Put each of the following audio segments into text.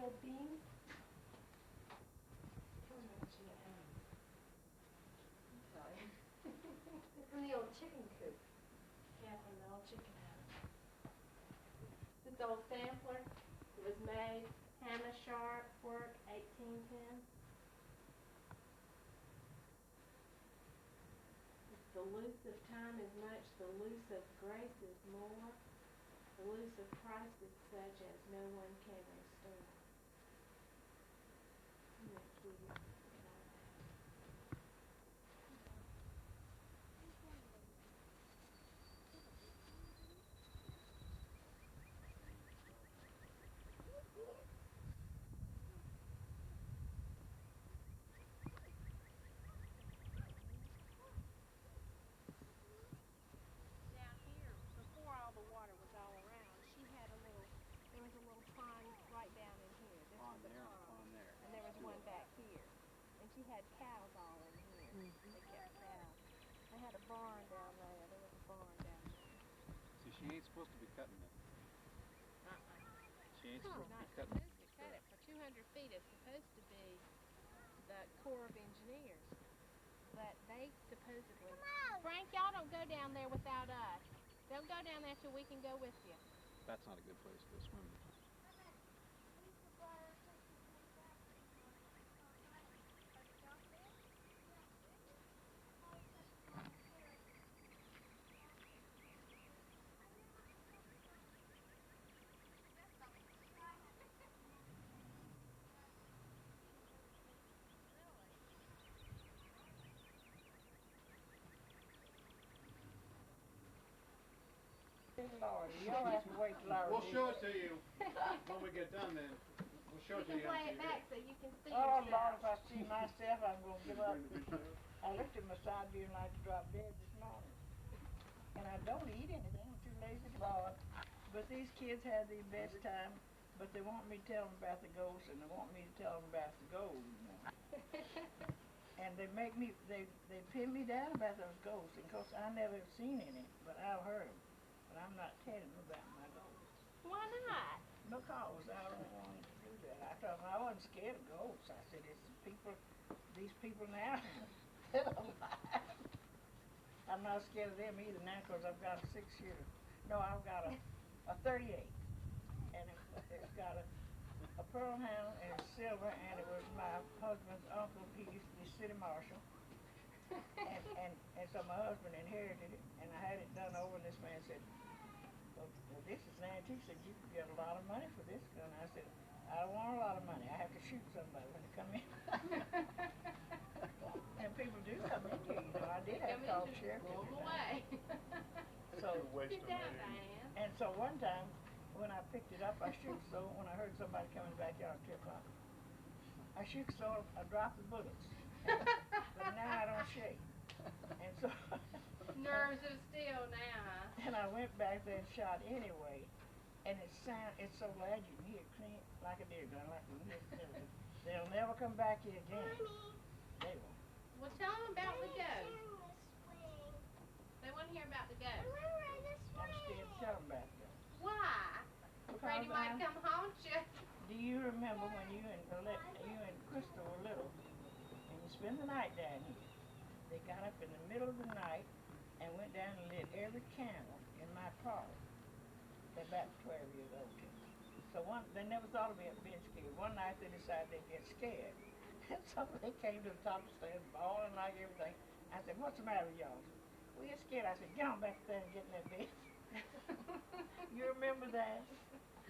scrambled beans. Sorry. From the old chicken coop. Yeah, from the old chicken house. This old sampler, it was made Hannah Sharp work 1810. The loose of time is much, the loose of grace is more. The loose of Christ is such as no one can restore. Isn't that cute? Down here, before all the water was all around, she had a little, there was a little pond right down in here. This was the pond. And there was one back here. And she had cows all in here. They kept cows. They had a barn down there. There was a barn down there. See, she ain't supposed to be cutting it. She ain't supposed to be Not cutting supposed to cut it. For 200 feet, it's supposed to be the Corps of Engineers. But they supposedly... Frank, y'all don't go down there without us. Don't go down there till we can go with you. That's not a good place to go swimming. Lord, y'all have to wait till I We'll show it to you when we get done then. We'll show it to You you. can play it back so you can see Oh, yourself. Lord, if I see myself, I'm going to give up. I looked at my side view and like to drop dead this morning. And I don't eat anything. I'm too lazy to bother. But these kids have the best time, but they want me to tell them about the ghosts, and they want me to tell them about the gold. You know. And they make me, they pin me down about those ghosts. And of course, I never have seen any, but I've heard them. But I'm not telling them about my ghosts. Why not? Because I don't want to do that. I told them I wasn't scared of ghosts. I said, it's people, these people now that are alive. I'm not scared of them either now because I've got a 6-shooter. No, I've got a 38. And it's got a pearl handle and it's silver, and it was my husband's uncle. He used to be city marshal. And so my husband inherited it, and I had it done over, and this man said, well, this is an antique. He said, you could get a lot of money for this gun. I said, I don't want a lot of money. I have to shoot somebody when they come in. And people do come in here, you know. I did have to call the sheriff. Blow them away. So, Get down, Diane. and so one time, when I picked it up, I shoot so when I heard somebody come in the backyard at 2 o'clock. I shoot so I dropped the bullets. But now I don't shake. And so Nerves of steel now, huh? and I went back there and shot anyway. And it's so loud you can hear it clean like a deer gun, like they'll never come back here again. They won't. Well, tell them about the ghost. They want to hear about the ghost. I'm scared to tell them about that. Why? Afraid he might come haunt you. Do you remember when you and Crystal were little and you spent the night down here? They got up in the middle of the night and went down and lit every candle in my parlor. They're about 12 years old. So they never thought of being scared. One night they decided they'd get scared. And so they came to the top of the stairs, bawling like everything. I said, what's the matter with y'all? We get scared. I said, get on back there and get in that bed. You remember that?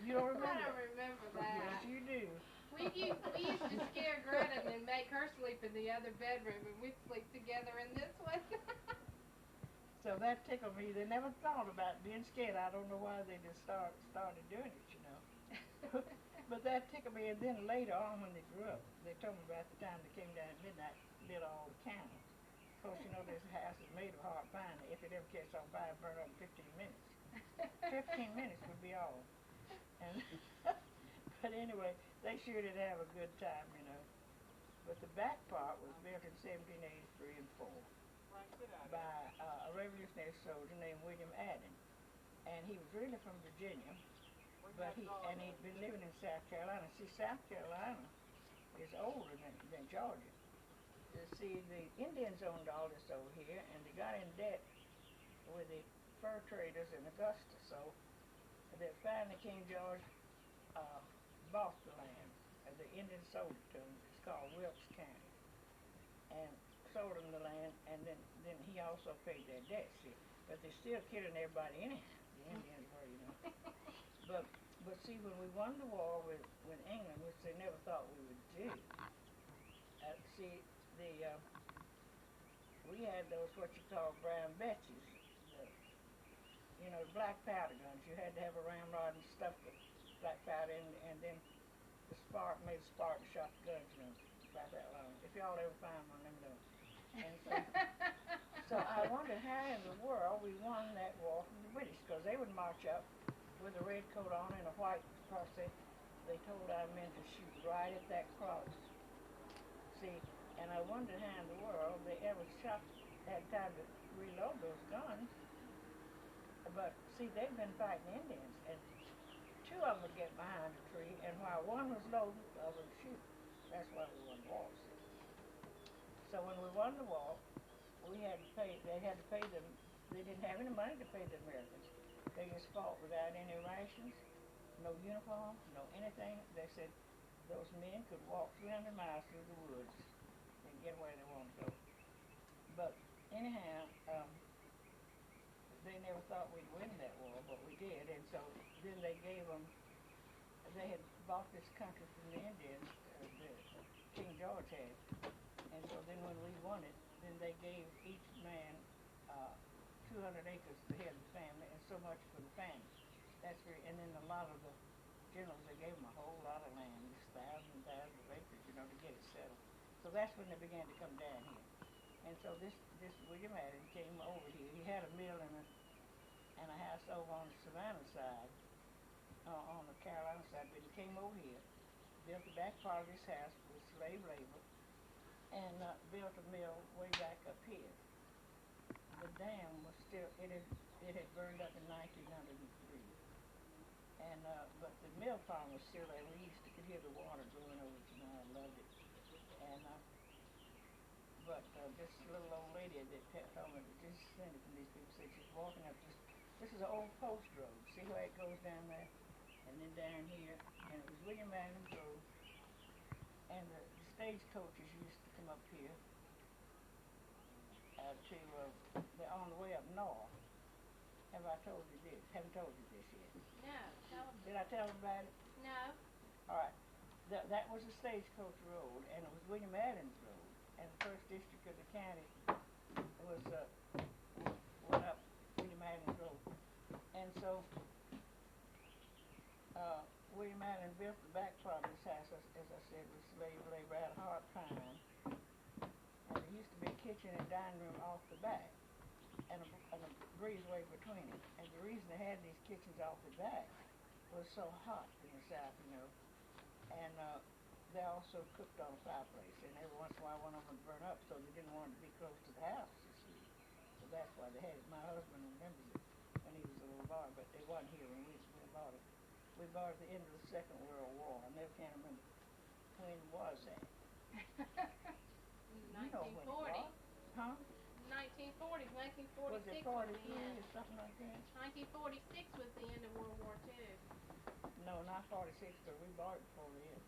You don't remember I don't remember that. Yes, you do. We used to scare Greta and make her sleep in the other bedroom, and we'd sleep together in this one. So that tickled me. They never thought about being scared. I don't know why they just started doing it, you know. But that tickled me. And then later on, when they grew up, they told me about the time they came down at midnight, lit all the candles. Of course, you know, this house is made of hard pine. If it ever catches on fire, it'd burn up in 15 minutes. 15 minutes would be all. And but anyway, they sure did have a good time, you know. But the back part was built in 1783 and 4 by a Revolutionary soldier named William Adden. And he was really from Virginia. but he'd been living in South Carolina. See, South Carolina is older than Georgia. See, the Indians owned all this over here, and they got in debt with the fur traders in Augusta. So that finally King George bought the land. The Indians sold it to him. It's called Wilkes County, and sold them the land. And then he also paid their debt. See, but they're still killing everybody anyhow. The Indians were, you know. But see, when we won the war with England, which they never thought we would do, see, we had those what you call brown Betches, you know, black powder guns. You had to have a ramrod and stuff the black powder in, and then the spark made a spark and shot the guns, you know, about that long. If y'all ever find one, let me know. And so I wondered how in the world we won that war from the British, because they would march up with a red coat on and a white cross. They told our men to shoot right at that cross. See, and I wondered how in the world they ever had time to reload those guns. But see, they'd been fighting Indians, and two of them would get behind a tree, and while one was loading, the other would shoot. That's why we won the war. See. So when we won the war, they had to pay them. They didn't have any money to pay the Americans. They just fought without any rations, no uniform, no anything. They said those men could walk 300 miles through the woods and get where they wanted to go. But anyhow, they never thought we'd win that war, but we did. And so then they had bought this country from the Indians, King George had. And so then when we won it, then they gave each man 200 acres to head of the family, and so much for the family. And then a lot of the generals, they gave them a whole lot of land, just thousands and thousands of acres, you know, to get it settled. So that's when they began to come down here. And so this William Adams came over here. He had a mill and a house over on the Savannah side, on the Carolina side, but he came over here, built the back part of his house with slave labor, and built a mill way back up here. The dam was still, it had burned up in 1903. And, but the mill farm was still there. We used to could hear the water going over it, you know, I loved it. And, but this little old lady that told me that this descended from these people said she's walking up this is an old post road. See where it goes down there? And then down here, and it was William Adams Road. And the stagecoaches used to come up here they're on the way up north. Have I told you this? Haven't told you this yet. No, tell them. Did I tell them about it? No. All right. That was a stagecoach road, and it was William Adams Road. And the first district of the county went up William Adams Road. And so William Adams built the back part of his house, as I said, with slave labor out of hard pine. And there used to be a kitchen and dining room off the back, and a breezeway between it. And the reason they had these kitchens off the back was so hot in the South, you know. And they also cooked on a fireplace, and every once in a while one of them would burn up, so they didn't want it to be close to the house, you see. So that's why they had it. My husband remembers it when he was a little boy, but they wasn't here when we bought it. We bought it at the end of the Second World War. I never can remember when was that. 1940. You know when it was. Huh? 1940, 1946 was it 43 or something like that? 1946 was the end of World War II. No, not 46, because we bought it before then.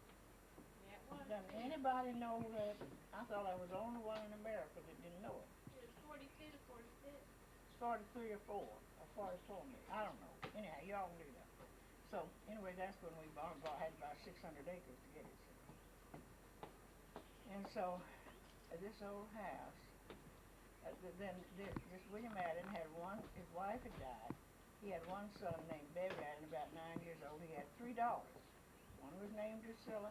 Yeah, it was. Does anybody know that? I thought I was the only one in America that didn't know it. It was 42, 46. It's 43 or 4, or 44 maybe. I don't know. Anyhow, y'all knew that. So, anyway, that's when we had about 600 acres to get it. And so, this old house, then this William Adams had his wife had died. He had one son named Beverly Adams, about 9 years old. He had 3 daughters. One was named Drusilla,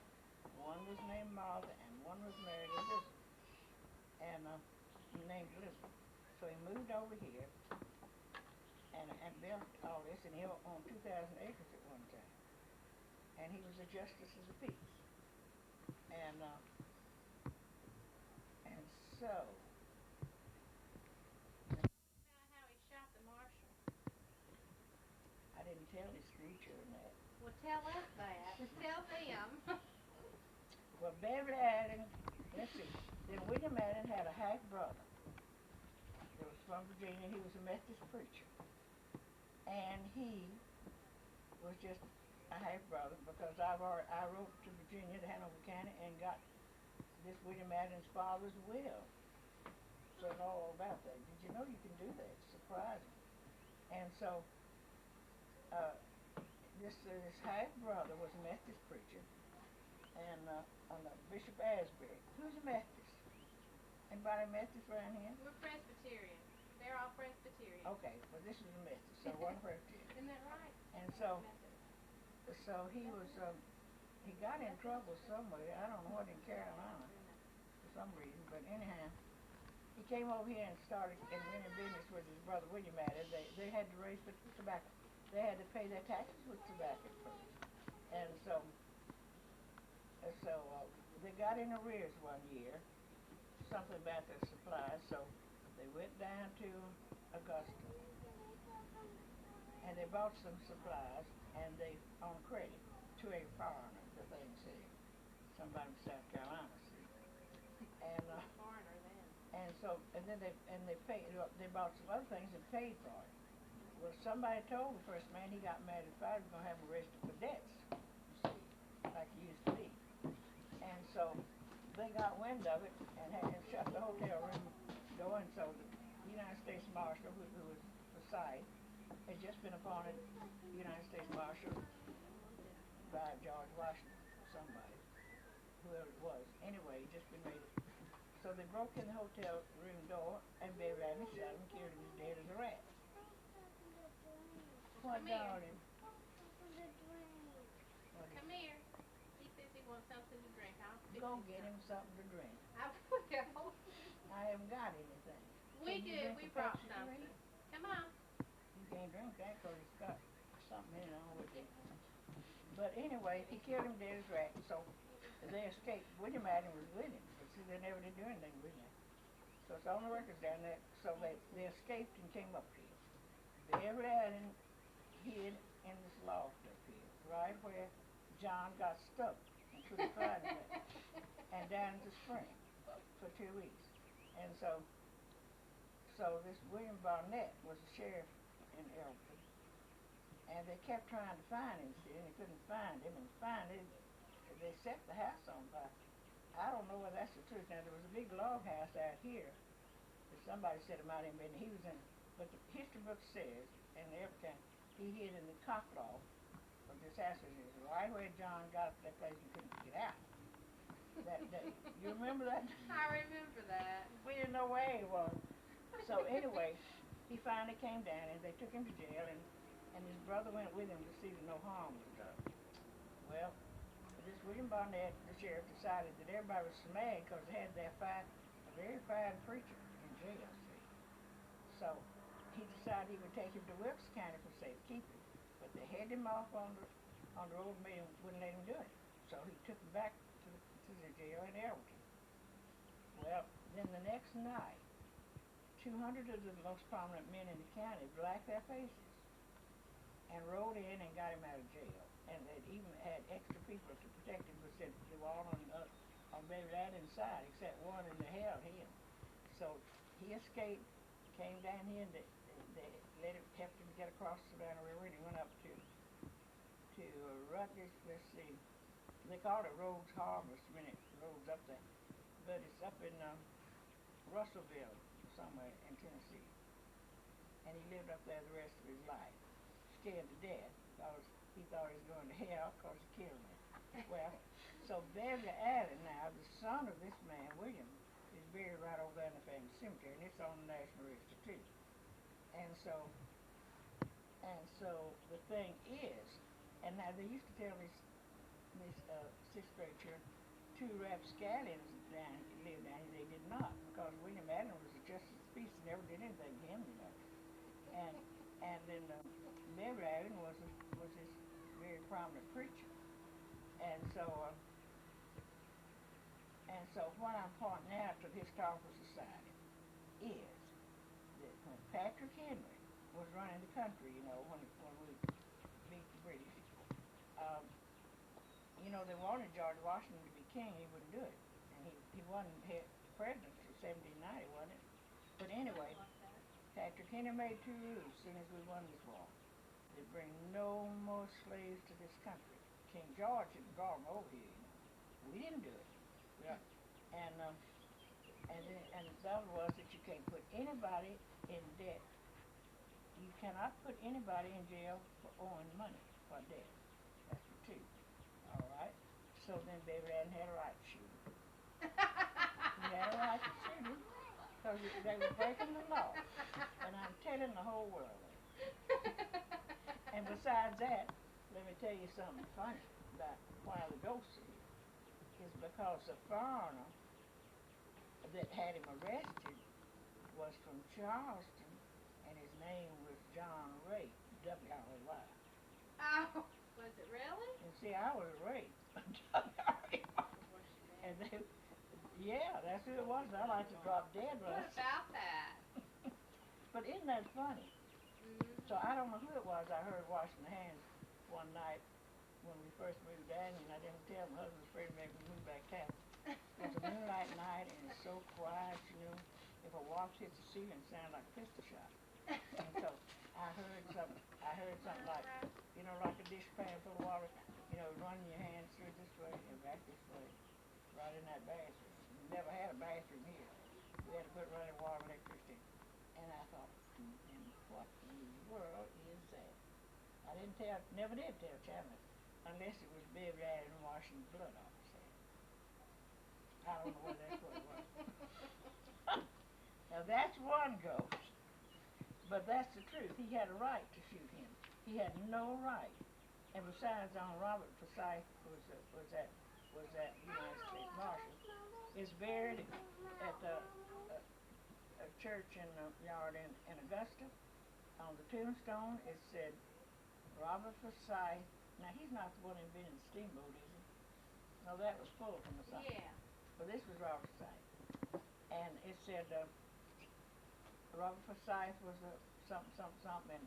one was named Martha, and one was married Elizabeth. And named Elizabeth. So he moved over here and built all this, and he owned 2,000 acres at one time. And he was a justice of the peace. And so How he shot the marshal. I didn't tell his creature and that. tell us that. Just tell them. Well, Beverly Allen, let's see. Then William Allen had a half brother that was from Virginia. He was a Methodist preacher. And he was just a half brother because I wrote to Virginia to Hanover County and got this William Allen's father's will. So I know all about that. Did you know you can do that? It's surprising. And so this half brother was a Methodist preacher, and Bishop Asbury. Who's a Methodist? Anybody Methodist around here? We're Presbyterian. They're all Presbyterian. Okay, well this is a Methodist, so one Presbyterian. Isn't that right? And so he was he got in trouble somewhere. I don't know what, in Carolina for some reason, but anyhow, he came over here and started and went in business with his brother William Allen. They had to raise with tobacco. They had to pay their taxes with tobacco first, and so they got in arrears one year, something about their supplies. So they went down to Augusta and they bought some supplies, and they on credit to a foreigner. The thing said somebody from South Carolina, see, and Foreigner then. and then they paid. They bought some other things and paid for it. Well, somebody told the first man he got mad at fire was gonna have him arrested for debts. You see, like he used to be. And so they got wind of it and shut the hotel room door. And so the United States Marshal, who was Forsyth, had just been appointed United States Marshal by George Washington, somebody, whoever it was. Anyway, he just been made it. So they broke in the hotel room door and Beverly Allen shot him and killed him as dead as a rat. What, darling? Come here. He says he wants something to drink. I'll fix Go him get him something to drink. I will. I haven't got anything. We Can you do. drink We a brought Pepsi to something. drink? Come on. You can't drink that because it's got something in it on with it. But anyway, he killed him dead as a rat, so they escaped. William Allen was with him, but see, they never did do anything with him. So it's on the records down there. So they escaped and came up here. Beverly Allen hid in this loft up here, right where John got stuck and couldn't find him, and down at the spring for 2 weeks. And so this William Barnett was the sheriff in Elton, and they kept trying to find him, see, and they couldn't find him, and finally they set the house on fire. I don't know whether that's the truth. Now, there was a big log house out here that somebody said about him, and he was in, but the history book says, in the Elton County, he hid in the cock loft of this house, is right where John got up to that place and couldn't get out that day. You remember that? I remember that. We didn't know where he was. So anyway, he finally came down and they took him to jail, and his brother went with him to see that no harm was done. Well, this William Barnett, the sheriff, decided that everybody was so mad because they had a very fine preacher in jail, see. So he decided he would take him to Wilkes County for safekeeping, but they headed him off on the road and wouldn't let him do it. So he took him back to the jail in Elton. Well, then the next night, 200 of the most prominent men in the county blacked their faces and rode in and got him out of jail. And they even had extra people to protect him because they were all on Beverly Allen's side except one, and they held him. So he escaped, came down here, and they helped him get across the Savannah River, and he went up to Rutgers. Let's see, they called it Rhodes Harvest when it rolls up there, but it's up in Russellville, somewhere in Tennessee. And he lived up there the rest of his life, scared to death because he thought he was going to hell because he killed him. Well, so Beverly Allen now, the son of this man, William, is buried right over there in the family cemetery, and it's on the National Register too. And so the thing is, and now they used to tell this sixth grade children, two rapscallions lived down here. They did not, because William Allen was just as peace and never did anything to him, you know. And then Beverly Allen was this very prominent preacher. And so what I'm pointing out to the Historical Society is that when Patrick Henry was running the country, you know, when we beat the British, um, you know, they wanted George Washington to be king. He wouldn't do it, and he wasn't president till 1790, wasn't it? But anyway, Patrick Henry made 2 rules as soon as we won this war. They bring no more slaves to this country. King George had brought them over here, you know. We didn't do it. Yeah. And the other was that you can't put anybody in debt. You cannot put anybody in jail for owing money or debt. That's for 2. All right. So then Baby Radin had a right to shoot him. He had a right to shoot him because they were breaking the law. And I'm telling the whole world that. And besides that, let me tell you something funny about why the ghosts are here. Is because the foreigner that had him arrested was from Charleston, and his name was John Ray, W-R-A-Y. Oh, was it really? And see, I was raped. W-R-A-Y. And they, yeah, that's who it was. I like to drop dead. What about that? But isn't that funny? Mm-hmm. So I don't know who it was I heard washing the hands one night when we first moved down, and I didn't tell my husband was afraid to make me move back town. It was a moonlight night, and it's so quiet, you know. If a wasp hits the ceiling, it sounds like a pistol shot. And so I heard something like, you know, like a dishpan full of water, you know, running your hands through this way and back this way, right in that bathroom. We never had a bathroom here. We had to put running water and electricity. And I thought, and what in the world is that? I never did tell Chandler, unless it was Baby Radin washing the blood off his hand. I don't know whether that's what it was. Now that's one ghost, but that's the truth. He had a right to shoot him. He had no right. And besides, on Robert Forsyth was that United States Marshal, is buried at a church in the yard in Augusta. On the tombstone, it said Robert Forsyth. Now he's not the one inventing the steamboat, is he? No, that was Fuller from the side. Yeah. But this was Robert Forsyth. And it said Robert Forsyth was a something,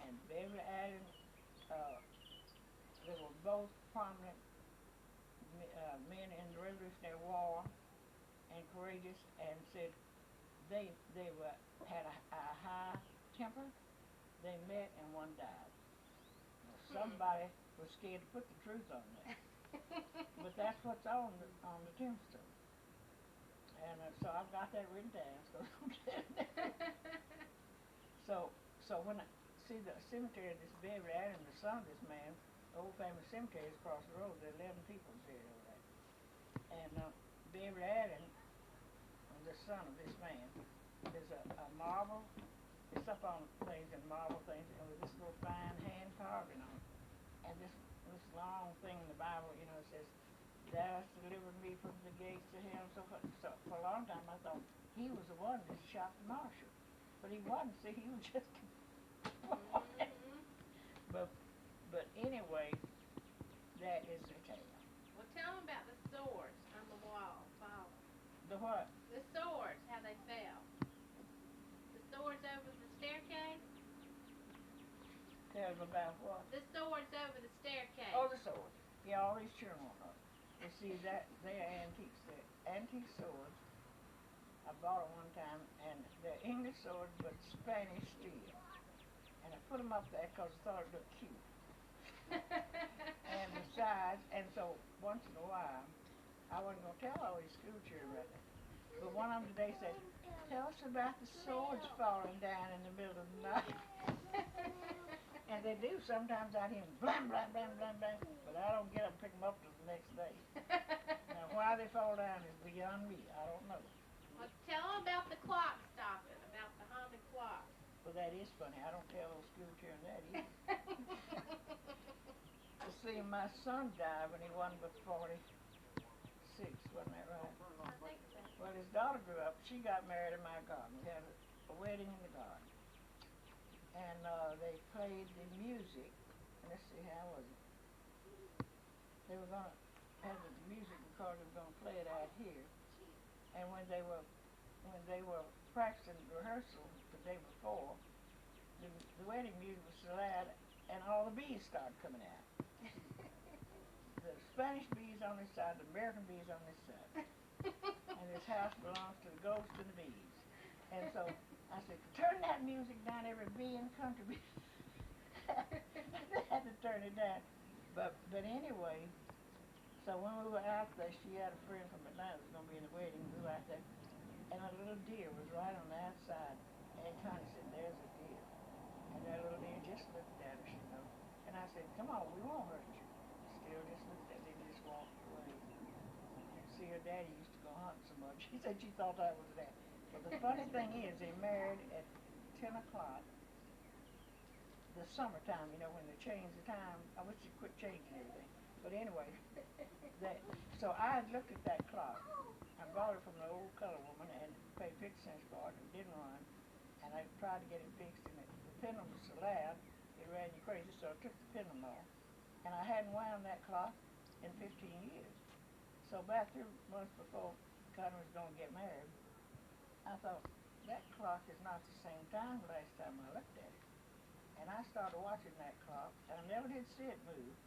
and Baby Radin, they were both prominent men in the Revolutionary War and courageous, and said they had a high temper. They met and one died. Now, somebody was scared to put the truth on that. But that's what's on the tombstone. And so I've got that written down. So when I see the cemetery of this Baby Radin, the son of this man, the old family cemetery is across the road. There are 11 people buried over there. And Baby Radin, the son of this man, is a marble. It's up on things and marble things, and with this little fine hand carving on it. And this long thing in the Bible, you know, it says, "Thou hast delivered me from the gates of hell," and so forth. So for a long time I thought he was the one that shot the marshal, but he wasn't. See, he was just. But anyway, that is the tale. Well, tell them about the swords on the wall. The what? The swords, how they fell. The swords over the staircase. Tell them about what? The swords over the staircase. Oh, the swords. Yeah, all these children want them. You see, that they're antiques. They're antique swords. I bought them one time, and they're English swords, but Spanish steel. And I put them up there because I thought it looked cute. And besides, and so once in a while, I wasn't going to tell all these school children about that. But one of them today said, "Tell us about the swords falling down in the middle of the night." And they do sometimes out here, blam, blam, blam, blam, blam. But I don't get them, pick them up till the next day. Now, why they fall down is beyond me. I don't know. Well, tell them about the clock stopping, about the humming clock. Well, that is funny. I don't tell those school children that either. You see, my son died when he wasn't but 46, wasn't that right? I think so. Well, his daughter grew up. She got married in my garden. We had a wedding in the garden. And they played the music. Let's see, how was it? They were going to have the music because they were going to play it out here. And when they were practicing rehearsal the day before, the wedding music was so loud, and all the bees started coming out. Spanish bees on this side, the American bees on this side. And this house belongs to the ghost and the bees. And so I said, turn that music down, every bee in the country. They had to turn it down. But anyway, so when we were out there, she had a friend from Atlanta that was going to be in the wedding. We were out there, and a little deer was right on the outside. And Connie said, there's a deer. And that little deer just looked at us, you know. And I said, come on, we won't hurt you. Still just looked at me and just walked away. See, her daddy used to go hunting so much. She said she thought that was that. But the funny thing is, they married at 10 o'clock. The summertime, you know, when they changed the time. I wish they quit changing everything. But anyway, so I looked at that clock. I bought it from an old colored woman and paid 50 cents for it and didn't run. And I tried to get it fixed, and the pendulum was so loud, it ran you crazy, so I took the pendulum off. And I hadn't wound that clock in 15 years. So about 3 months before Connie was going to get married, I thought, that clock is not the same time last time I looked at it. And I started watching that clock, and I never did see it move,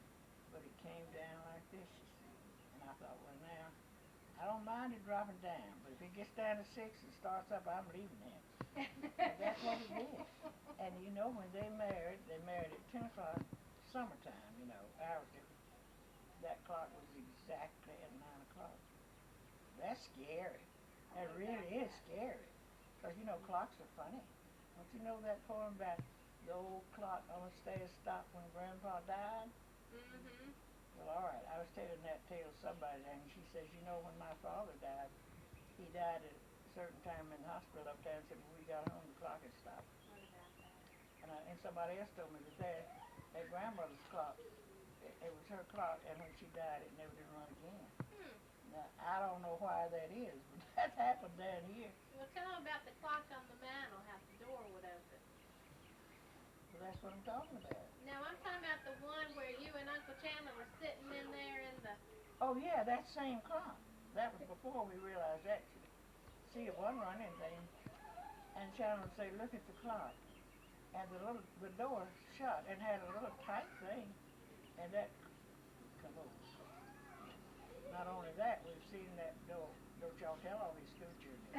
but it came down like this, you see. And I thought, well, now, I don't mind it dropping down, but if it gets down to 6 and starts up, I'm leaving it. And that's what it did. And you know, when they married at 10 o'clock, summertime, you know, hours different. That clock was exactly at 9 o'clock. That's scary. That really is scary. Because, you know, clocks are funny. Don't you know that poem about the old clock on the stairs stopped when Grandpa died? Mm-hmm. Well, all right. I was telling that tale to somebody, and she says, you know, when my father died, he died at a certain time in the hospital up there, and said, when we got home, the clock had stopped. What about that? And somebody else told me that their grandmother's clock, it was her clock, and when she died, it never did run again. Now, I don't know why that is, but that happened down here. Well, tell them about the clock on the mantle, how the door would open. Well, that's what I'm talking about. No, I'm talking about the one where you and Uncle Chandler were sitting in there in the... Oh, yeah, that same clock. That was before we realized that. See, it wasn't running anything. And Chandler would say, look at the clock. And the door shut and had a little tight thing. And that, come over. Not only that, we've seen that door. Don't y'all tell all these school children.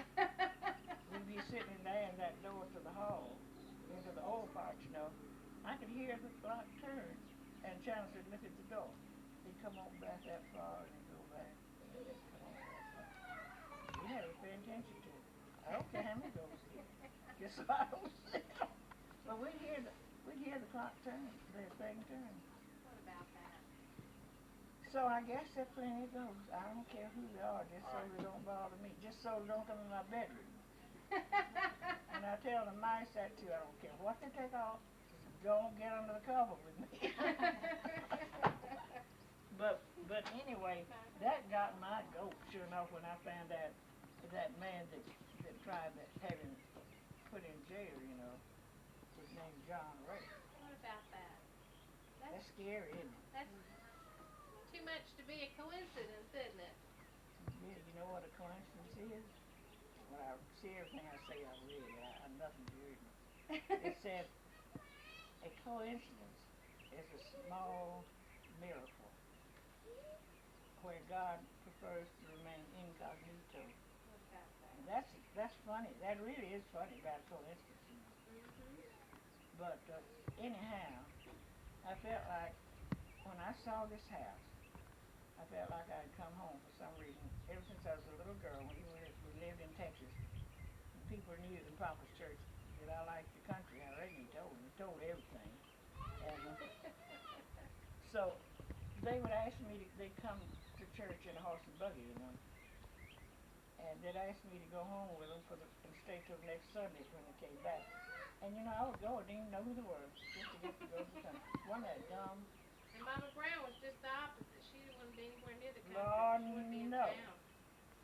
We'd be sitting in there in that door to the hall, into the old part, you know. I could hear the clock turn, and Chandler said, look at the door. He'd come on back that far, and he'd go back, and then he'd come on that far. We never pay attention to it. I don't care how many doors here. Just so I don't see them. But we'd hear the clock turn, the thing turn. What about that? So I guess that's plenty of ghosts. I don't care who they are, just so they don't bother me. Just so they don't come in my bedroom. And I tell the mice that too. I don't care what they take off. Just don't get under the cover with me. But anyway, that got my goat. Sure enough, when I found out that man that tried to have him put in jail, you know, his name's John Ray. What about that? That's scary, isn't it? That's too much to be a coincidence, isn't it? Yeah, you know what a coincidence is? When I see everything I say, I read it. I'm nothing to read. It said, a coincidence is a small miracle where God prefers to remain incognito. What about that? That's funny. That really is funny about a coincidence. You know. Mm-hmm. But anyhow, I felt like when I saw this house, I felt like I'd come home for some reason. Ever since I was a little girl, when we lived in Texas, people knew in Papa's church that I liked the country. I already told them. He told everything. And so they would ask me they'd come to church in a horse and buggy, you know. And they'd ask me to go home with them and stay till the next Sunday when they came back. And you know, I would go and didn't even know who they were, just to get to go to the country. Wasn't that dumb? And Mama Brown was just the opposite. She wouldn't be anywhere near the country. Lord, She wouldn't be in no. town.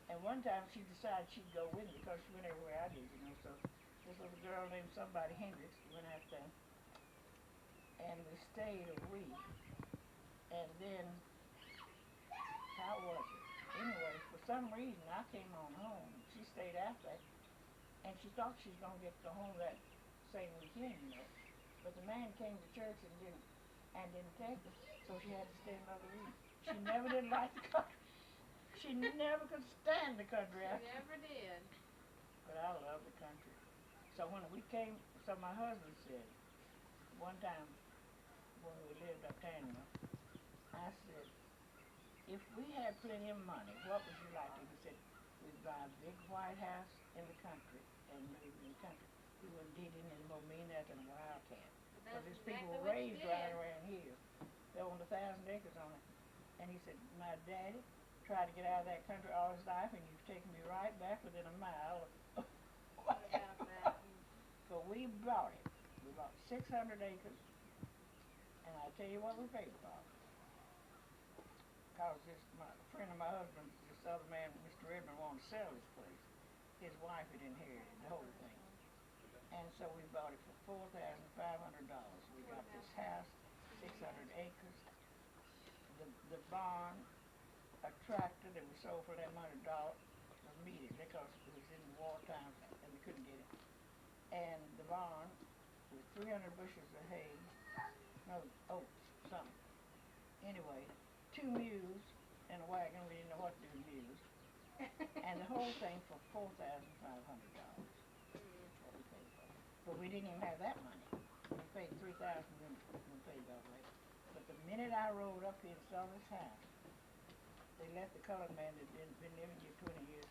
And one time she decided she'd go with me because she went everywhere I did, you know. So this little girl named somebody Hendricks went out there, and we stayed a week. And then, how was it? Anyway, for some reason I came on home. She stayed out there, and she thought she was gonna get to go home that same weekend, you know. But the man came to church and didn't take her, so she had to stay another week. She never did like the country. She never could stand the country. She never did. But I love the country. So when we came, so my husband said, one time when we lived up Dameron, I said, if we had plenty of money, what would you like to do? He said, we'd buy a big white house in the country and move in the country. We wouldn't need it anymore, mean that than a wildcat. Because these people were raised right around here. They owned 1,000 acres on it. And he said, my daddy tried to get out of that country all his life, and you've taken me right back within a mile of About that. So we bought it. We bought 600 acres, and I tell you what we paid for it. Because a friend of my husband, this other man, Mr. Redmond, wanted to sell this place. His wife had inherited the whole thing. And so we bought it for $4,500. We got this house, 600 acres, the barn, a tractor that we sold for that $100 immediately because it was in war times and we couldn't get it. And the barn with 300 bushels of hay, no, oats, something. Anyway, 2 mules and a wagon. We didn't know what to do with mules. And the whole thing for $4,500. What we paid for. But we didn't even have that money. We paid $3,000 when we paid all that. But the minute I rode up here and saw this house, they let the colored man that had been living here 20 years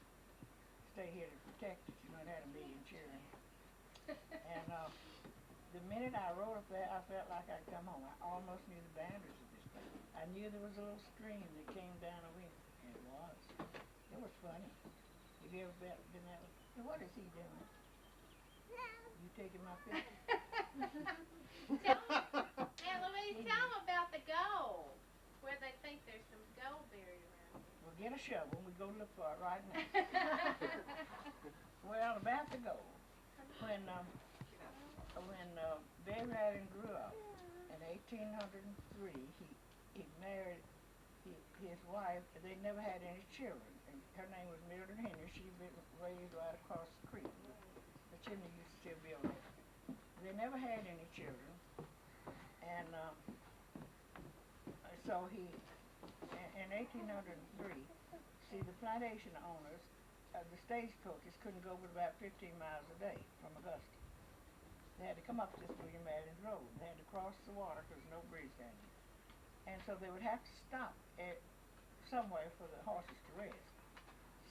stay here to protect it. You know, it had a million children. And the minute I rode up there, I felt like I'd come home. I almost knew the boundaries of this place. I knew there was a little stream that came down over here. And it was. It was funny. Have you ever been that way? Hey, what is he doing? You taking my picture? Hey, Louise, tell them about the gold. Where they think there's some gold buried around here. Well, get a shovel and we go look for it right now. Well, about the gold. When Dameron grew up in 1803, he married his wife. They never had any children. And her name was Mildred Henry. She'd been raised right across the creek. The chimney used to still be on there. They never had any children. And so in 1803, see, the plantation owners, the stagecoaches couldn't go but about 15 miles a day from Augusta. They had to come up this William Adams Road. They had to cross the water because there's no bridge down here. And so they would have to stop at somewhere for the horses to rest.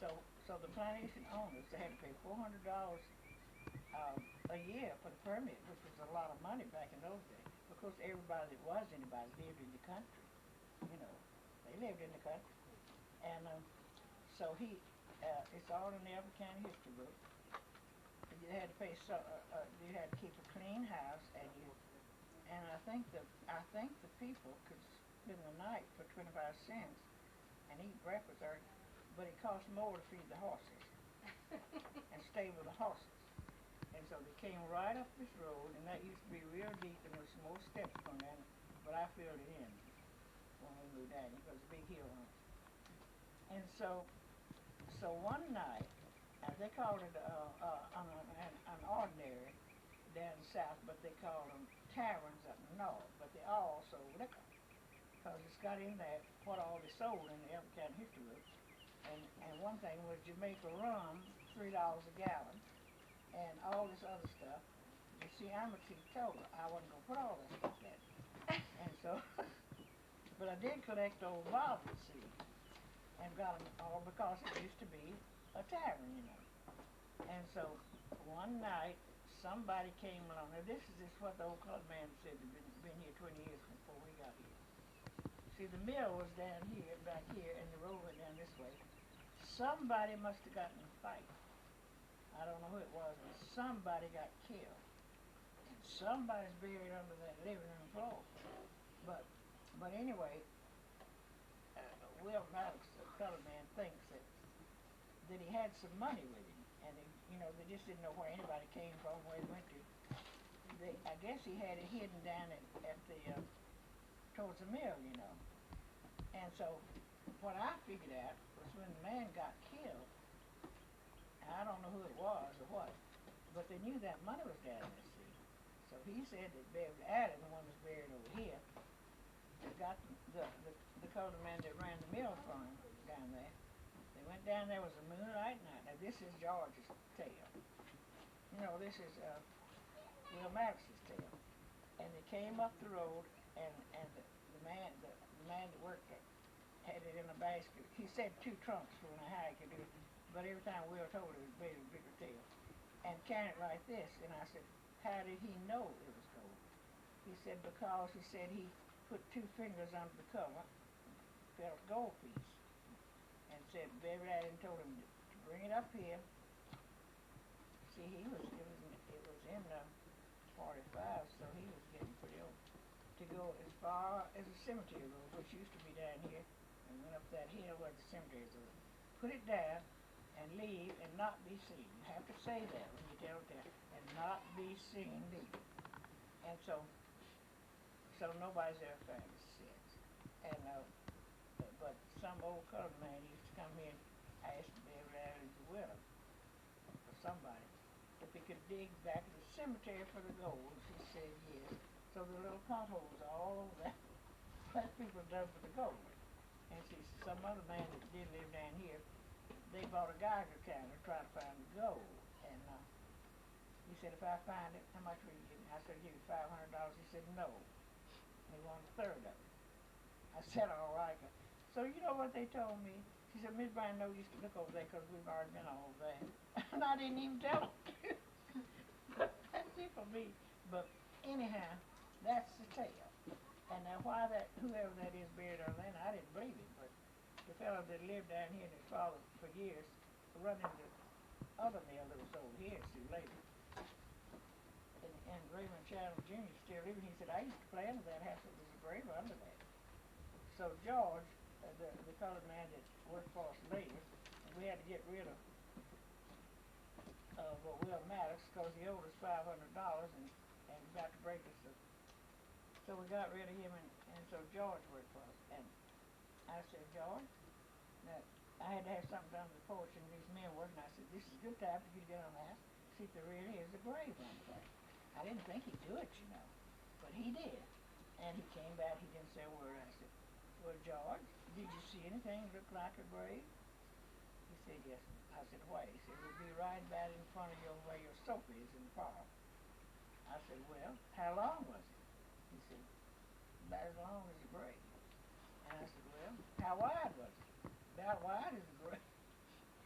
So the plantation owners, they had to pay $400 a year for the permit, which was a lot of money back in those days. Of course, everybody that was anybody lived in the country. You know, they lived in the country. And so it's all in the Upper County history book. You had to pay you had to keep a clean house, and I think the people could spend the night for 25 cents and eat breakfast there, but it cost more to feed the horses and stay with the horses. And so they came right up this road, and that used to be real deep, and there was some more steps going down, but I filled it in when we moved down. It was a big hill on it. And so one night, they called it an ordinary down south, but they called them taverns up north, but they all sold liquor. Because it's got in there what all they sold in the Upper County history book. And one thing was Jamaica rum, $3 a gallon, and all this other stuff. You see, I'm a teetotaler. I wasn't going to put all that stuff in. And so, but I did collect old bottles, see, and got them all because it used to be a tavern, you know. And so one night, somebody came along. Now this is what the old colored man said had been here 20 years before we got here. See, the mill was down here, back here, and the road went down this way. Somebody must have gotten in a fight. I don't know who it was, but somebody got killed. And somebody's buried under that living room floor. But anyway, Will Maddox, the colored man, thinks that he had some money with him, and they just didn't know where anybody came from, where he went to. I guess he had it hidden down at the towards the mill, you know. And so what I figured out was when the man got killed, I don't know who it was or what, but they knew that money was down in the sea. So he said that Beverly Allen, the one that's buried over here, got the colored man that ran the mill farm down there. They went down there, was a moonlight night. Now this is George's tale. No, this is Will Maddox's tale. And they came up the road, and the man that worked there had it in a basket. He said 2 trunks for how he could do it, but every time Will told it was bigger tale. And carrying it like this, and I said, how did he know it was gold? He said, because he said he put 2 fingers under the cover, felt a gold piece, and said, baby, I didn't told him to bring it up here. See, it was in 45, so he was getting pretty old. To go as far as the cemetery road, which used to be down here, and went up that hill where the cemetery is, put it down, and leave and not be seen. You have to say that when you tell it there, and not be seen leaving. And so nobody's ever found it since. And but some old colored man used to come here and ask me every hour as well for somebody if he could dig back to the cemetery for the gold. He said yes. So the little potholes all over that. That's people done for the gold. And see, some other man that did live down here, they bought a Geiger counter to try to find the gold. And he said, if I find it, how much will you give me? I said, I'll give you $500. He said, no. And he wanted a third of it. I said, all right. So you know what they told me? She said, Miss Bryan, no use to look over there because we've already been all over there. And I didn't even tell them. That's it for me. But anyhow, that's the tale. And now why whoever that is buried on land, I didn't believe him, but the fellow that lived down here and his father for years run into other mill that was over here, see, later. And Raymond Chandler Jr. still living. He said, I used to play under that house. There was a grave under that. So George, the colored man that worked for us later, we had to get rid of Will Maddox because he owed us $500 and about to break us. So we got rid of him, and so George worked for us. And I said, George, now, I had to have something done to the porch, and these men working. I said, this is a good time for you to get on the house, see if there really is a grave on the place. I didn't think he'd do it, you know, but he did. And he came back, he didn't say a word. I said, well, George, did you see anything that looked like a grave? He said, yes. I said, why? He said, it would be right about in front of you where your sofa is in the parlor. I said, well, how long was it? He said, about as long as the grave. And I said, well, how wide was it? About wide as the grave.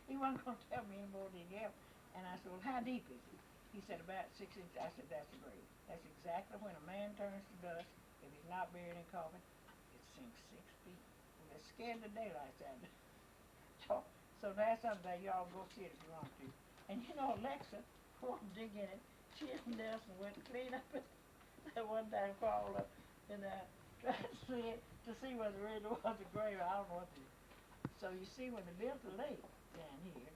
He wasn't going to tell me any more than he gave. And I said, well, how deep is it? He said, about 6 inches. I said, that's the grave. That's exactly when a man turns to dust, if he's not buried in coffin, it sinks 6 feet. And they're scared the daylights out of it. So that's something y'all go see it if you want to. And you know, Alexa, won't dig in it. She and Nelson went clean up it. That one time crawled up and tried to see it to see whether it really was a grave. I don't know what to do. So you see, when they built the lake down here,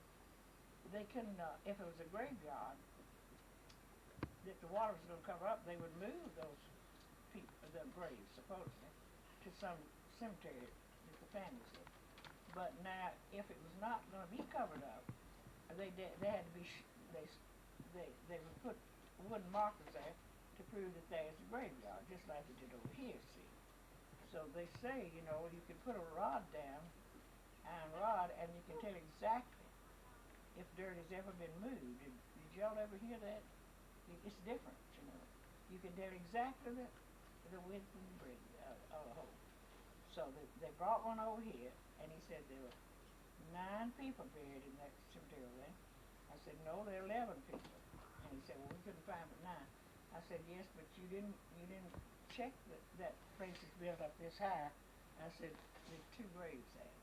they couldn't, if it was a graveyard that the water was going to cover up, they would move those people, the graves, supposedly, to some cemetery that the family said. But now, if it was not going to be covered up, they had to be, they would put wooden markers there to prove that there's a graveyard, just like they did over here, see. So they say, you know, you can put a rod down, iron rod, and you can tell exactly if dirt has ever been moved. Did y'all ever hear that? It's different, you know. You can tell exactly the width and the breadth of the hole. So they brought one over here, and he said there were 9 people buried in that cemetery there. I said, no, there are 11 people. And he said, well, we couldn't find but 9. I said, yes, but you didn't check that place is built up this high. I said, there's 2 graves there.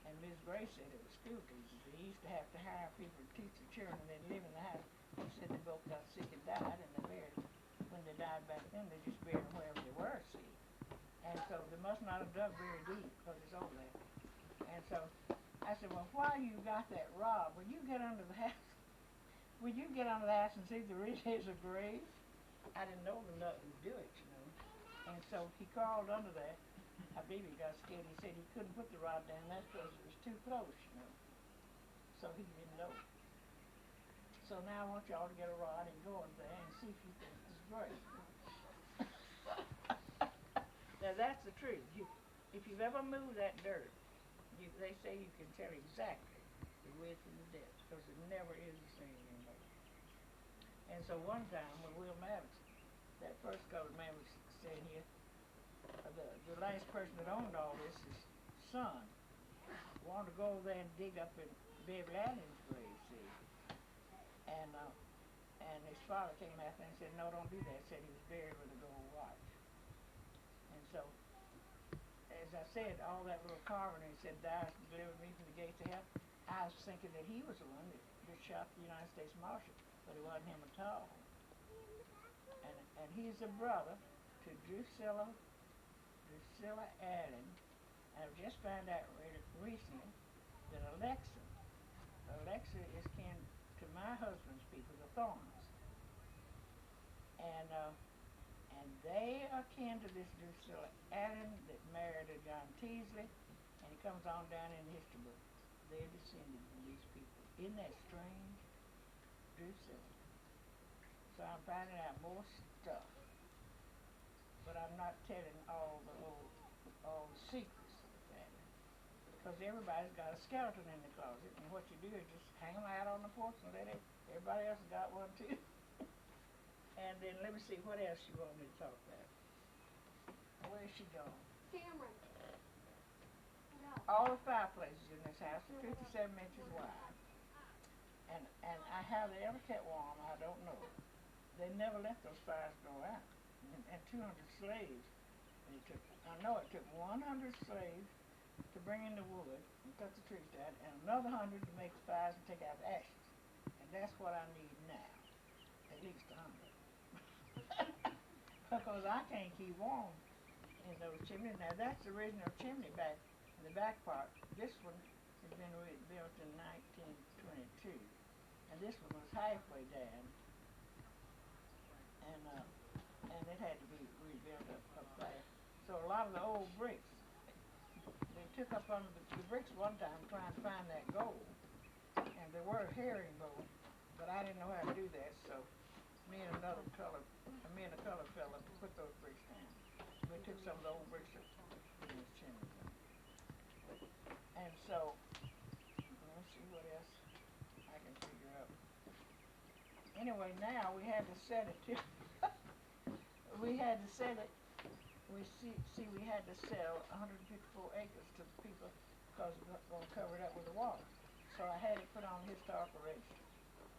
And Ms. Gray said it was school teachers. They used to have to hire people to teach the children, and they'd live in the house. She said they both got sick and died, and they buried them. When they died back then, they just buried them wherever they were, see. And so they must not have dug very deep because it's over there. And so I said, well, why you got that rod? When you get under the house, when you get under the house and see if there really is a grave? I didn't know enough to do it, you know. And so he crawled under there. I believe he got scared. He said he couldn't put the rod down. That's because it was too close, you know. So he didn't know. So now I want y'all to get a rod and go in there and see if you think this is great. Now that's the truth. if you've ever moved that dirt, they say you can tell exactly the width and the depth because it never is the same anymore. And so one time when Will Maddox, that first colored man was saying here, the last person that owned all this, his son, wanted to go over there and dig up in Baby Allen's grave, see. And his father came after and said, no, don't do that. Said he was buried with a gold watch. And so, as I said, all that little carving, he said, thou hast delivered me from the gates of hell. I was thinking that he was the one that shot the United States Marshal, but it wasn't him at all. And he's a brother to Drusilla Allen. And I've just found out recently that Alexa is kin to my husband's people, the Thorns. And they are kin to this Drusilla Allen that married a John Teasley, and it comes on down in the history book. They're descended from these people. Isn't that strange? Drusilla. So I'm finding out more stuff. But I'm not telling all the secrets of the family. Because everybody's got a skeleton in the closet, and what you do is just hang them out on the porch and let everybody else got one too. And then let me see, what else you want me to talk about? Where's she gone? Dameron. No. All the fireplaces in this house are 57 inches wide. And I how they ever kept warm, I don't know. They never let those fires go out. And 200 slaves. I know it took 100 slaves to bring in the wood and cut the trees down, and another 100 to make the fires and take out the ashes. And that's what I need now. At least 100. Because I can't keep warm in those chimneys. Now that's the original chimney back in the back part. This one has been built in 1922. And this one was halfway down. And it had to be rebuilt up there. So a lot of the old bricks, they took up under the bricks one time trying to find that gold. And there were herringbone, but I didn't know how to do that, so me and a colored fella put those bricks down. We took some of the old bricks up in this chimney. And so, let's see what else I can figure out. Anyway, now we had to set it to we had to sell it. We had to sell 154 acres to the people because we were going to cover it up with the water. So I had it put on the historical register,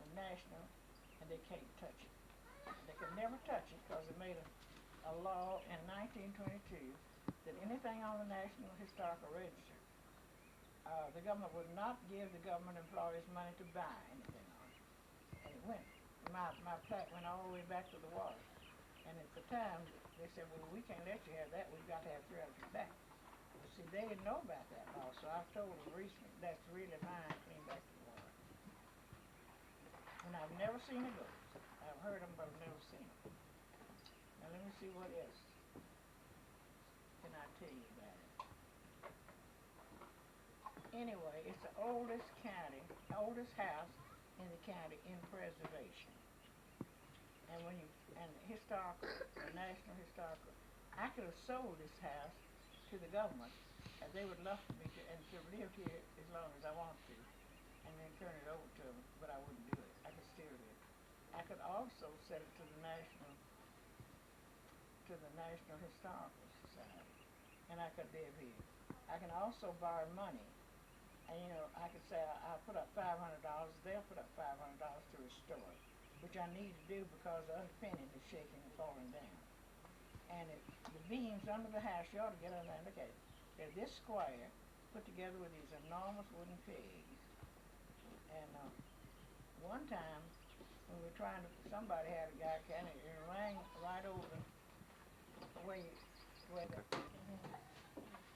the national, and they can't touch it. They could never touch it because they made a law in 1922 that anything on the National Historical Register, the government would not give the government employees money to buy anything on it. And it went. My plaque went all the way back to the water. And at the time, they said, well, we can't let you have that. We've got to have 3 others back. But see, they didn't know about that law, so I've told them recently that's really mine, came back to the water. And I've never seen a ghost. I've heard them, but I've never seen them. Now let me see what else can I tell you about it. Anyway, it's the oldest house in the county in preservation. And the National Historical, I could have sold this house to the government, and they would love for me to live here as long as I want to, and then turn it over to them, but I wouldn't do it. I could still do it. I could also sell it to the National Historical Society, and I could live here. I can also borrow money, and I could say I'll put up $500, they'll put up $500 to restore it, which I need to do because the underpinning is shaking and falling down. And the beams under the house, you ought to get under there and look at it. They're this square, put together with these enormous wooden pegs. And one time, when we were somebody had a guy kind of, it rang right over where the,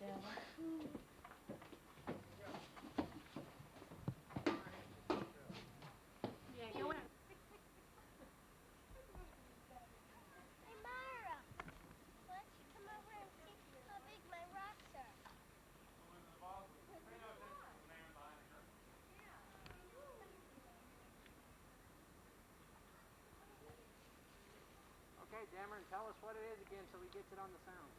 down there. Yeah, go in. Hey, Myra, why don't you come over and see how big my rocks are? Okay, Dameron, tell us what it is again so we get it on the sound.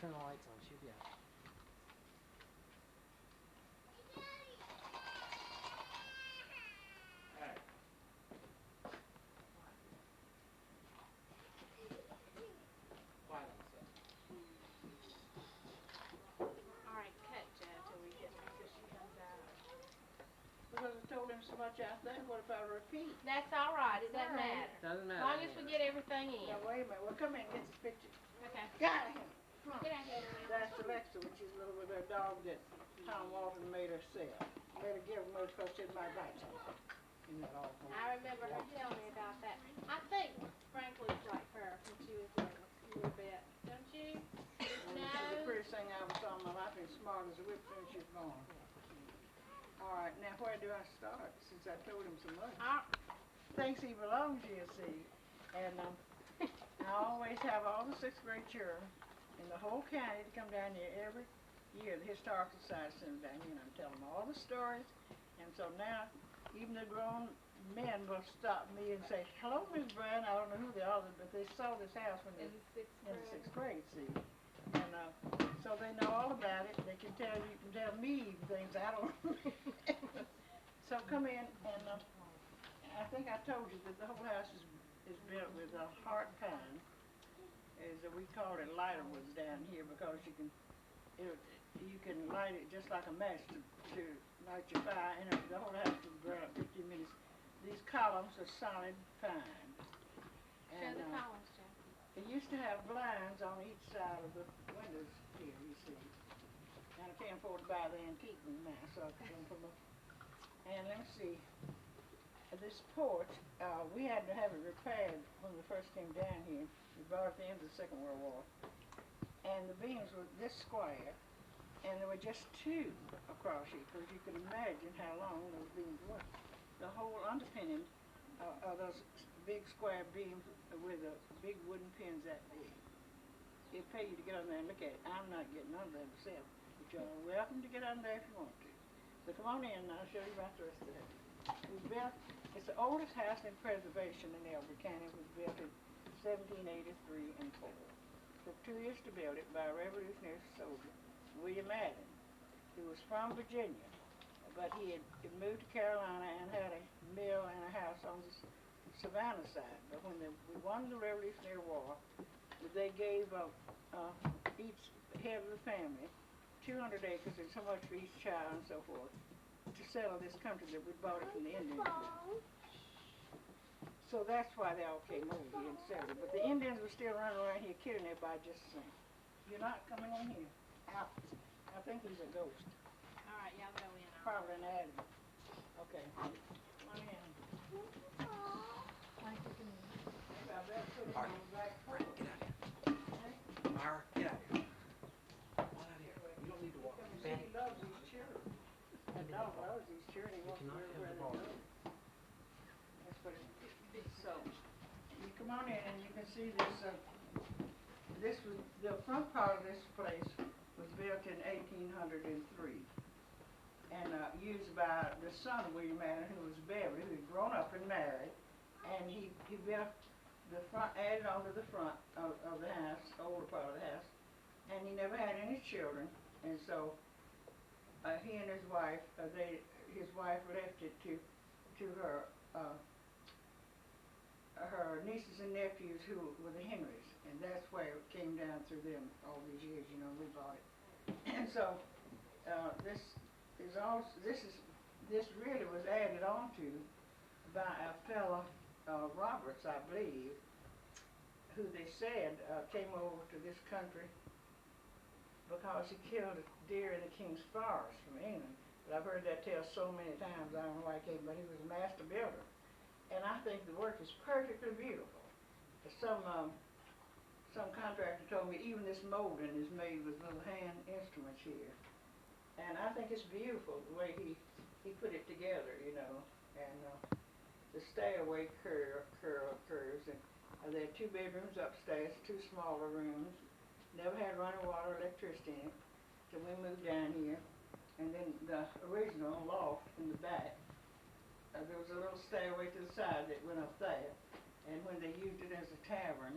turn the lights on. She'll be out. Alright. Quiet on the set. Alright, cut, Joe, till we get, till she comes out. Because I told him so much out there, what if I repeat? That's alright, it doesn't Alright. matter. Doesn't As matter. long as we get everything in. Now, wait a minute, well, come in and get this picture. Okay. Got him. Come on. Get out here. That's Alexa, which is little with her dog that Tom Walton made her sell. Made her give her most because she might bite something. Isn't that awful? I remember her telling me about that. I think Franklin's like her when she was little, a little bit. Don't you? And this is the prettiest thing I ever saw in my life. As smart as a whip when she was born. All right, now where do I start? Since I told him so much. Thinks he belongs here, see. And I always have all the 6th grade children in the whole county to come down here every year. The Historical Society sends them down here, and I'm telling them all the stories. And so now, even the grown men will stop me and say, "Hello, Miss Brown." I don't know who they are, but they saw this house when they In the 6th in grade. the 6th grade, see. And so they know all about it. They can tell you, can tell me things I don't remember. So come in, and I think I told you that the whole house is built with a heart pine. We call it lighter woods down here because you can light it just like a match to light your fire, and the whole house will burn up 15 minutes. These columns are solid pine. Show And the columns, Joe. it used to have blinds on each side of the windows here, you see. And I can't afford to buy the antique one now, so I put them from a... And let me see. This porch, we had to have it repaired when we first came down here. We bought it at the end of the Second World War. And the beams were this square, and there were just 2 across here, because you can imagine how long those beams were. The whole underpinning of those big square beams with the big wooden pins that big. It'd pay you to get on there and look at it. I'm not getting on there myself, but you're welcome to get on there if you want to. So come on in and I'll show you about the rest of it. It's the oldest house in preservation in Elbert County. It was built in 1783 and 4. Took 2 years to build it by a Revolutionary soldier, William Adden, who was from Virginia, but he had moved to Carolina and had a mill and a house on the Savannah side. But when we won the Revolutionary War, they gave each head of the family 200 acres and so much for each child and so forth to settle this country that we bought it from the Indians. So that's why they all came over here and settled it. But the Indians were still running around here killing everybody just the same. You're not coming in here. Out. I think he's a ghost. Alright, y'all go in. Probably an addict. Okay. Come on in. Mark, get out here. Mark, get out here. Come on out here. You don't need to walk. He loves these children. That dog loves these children. He wants to cannot go have where the they ball. go. That's what it is. So, you come on in and you can see this, this was, the front part of this place was built in 1803 and used by the son of William Adden, who was Beverly, who had grown up and married, and he built the front, added on to the front of the house, the older part of the house, and he never had any children, and so he and his wife, his wife left it to her her nieces and nephews who were the Henrys, and that's where it came down through them all these years. You know, we bought it, and so this really was added on to by a fellow Roberts, I believe, who they said came over to this country because he killed a deer in the King's Forest from England. But I've heard that tale so many times, I don't know why he came, but he was a master builder. And I think the work is perfectly beautiful. Some contractor told me even this molding is made with little hand instruments here. And I think it's beautiful the way he put it together, you know. And the stairway curves, and there are 2 bedrooms upstairs, 2 smaller rooms. Never had running water or electricity in it till we moved down here. And then the original loft in the back, there was a little stairway to the side that went up there. And when they used it as a tavern,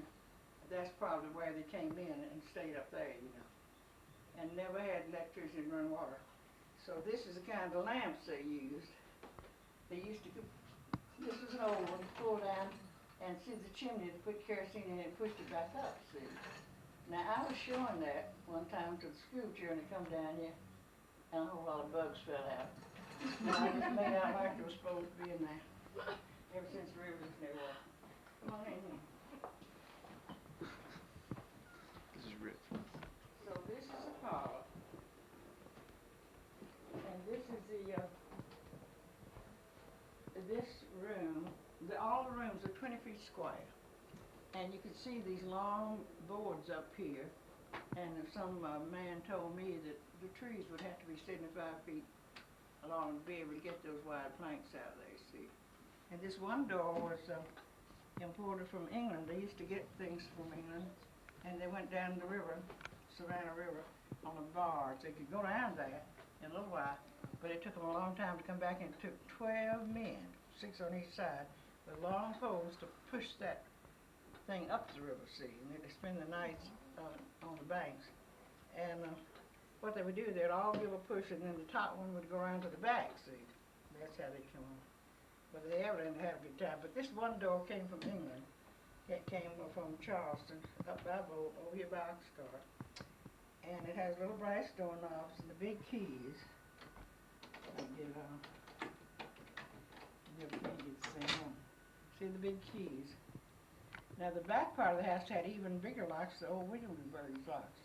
that's probably where they came in and stayed up there, you know, and never had electricity and run water. So this is the kind of lamps they used. They used to, this is an old one, pull down, and see the chimney, they put kerosene in it and pushed it back up, see. Now, I was showing that one time to the school children that come down here, and a whole lot of bugs fell out. And I just made out like they were supposed to be in there, ever since the river was there. Come on in here. This is rich. So this is the parlor, and this is this room. All the rooms are 20 feet square, and you can see these long boards up here. And some man told me that the trees would have to be 75 feet along to be able to get those wide planks out there. See, and this one door was imported from England. They used to get things from England, and they went down the river, Savannah River, on a barge. They could go down there in a little while, but it took them a long time to come back, and it took 12 men, 6 on each side, with long poles to push that thing up the river, see, and they'd spend the nights on the banks. And what they would do, they'd all give a push, and then the top one would go around to the back, see. That's how they come on. But they evidently had a good time. But this one door came from England. It came from Charleston, up by over here by Oxford. And it has little brass doorknobs and the big keys. See the big keys. Now the back part of the house had even bigger locks, the old Williamsburg locks,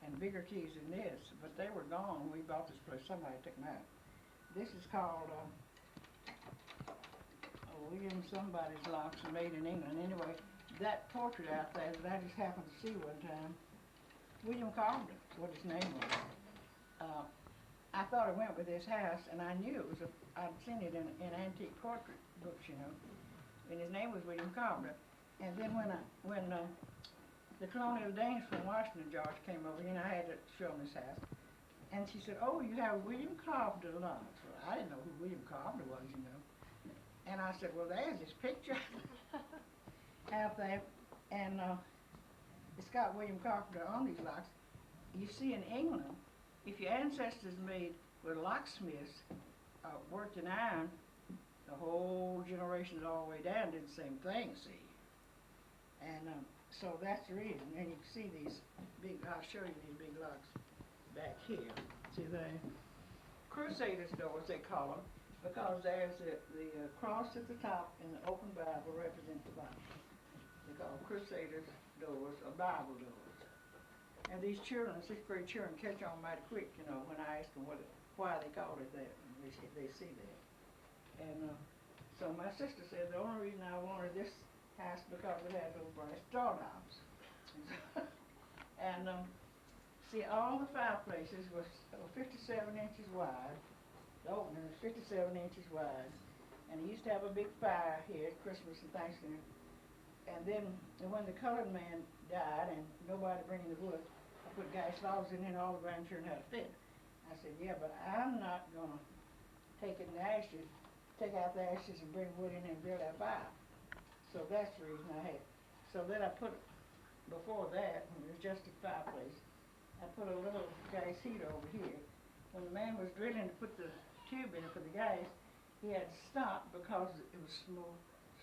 and bigger keys than this, but they were gone when we bought this place. Somebody took them out. This is called William somebody's locks, made in England. Anyway, that portrait out there that I just happened to see one time, William Carpenter is what his name was. I thought it went with this house, and I knew it was I'd seen it in antique portrait books, you know, and his name was William Carpenter. And then when the colonial dames from Washington, Georgia, came over here, and I had to show them this house, and she said, "Oh, you have William Carpenter locks." Well, I didn't know who William Carpenter was, you know. And I said, "Well, there's this picture out there, and it's got William Carpenter on these locks. You see, in England, if your ancestors were locksmiths, worked in iron, the whole generations all the way down did the same thing, see. And so that's the reason. And you can see these big, I'll show you these big locks back here. See they Crusaders doors, they call them, because there's the cross at the top and the open Bible represents the Bible. They call them Crusaders doors or Bible doors. And these children, 6th grade children, catch on mighty quick, you know, when I ask them why they called it that. And they see that. And so my sister said the only reason I wanted this house because it had little brass doorknobs. And see, all the fireplaces were 57 inches wide. The opening was 57 inches wide. And he used to have a big fire here at Christmas and Thanksgiving. And then when the colored man died and nobody bringing the wood, I put gas logs in there and all the grandchildren had a fit. I said, yeah, but I'm not going to take out the ashes and bring wood in and build that fire. So that's the reason I had. So then I put, before that, when it was just a fireplace, I put a little gas heater over here. When the man was drilling to put the tube in for the gas, he had to stop because it was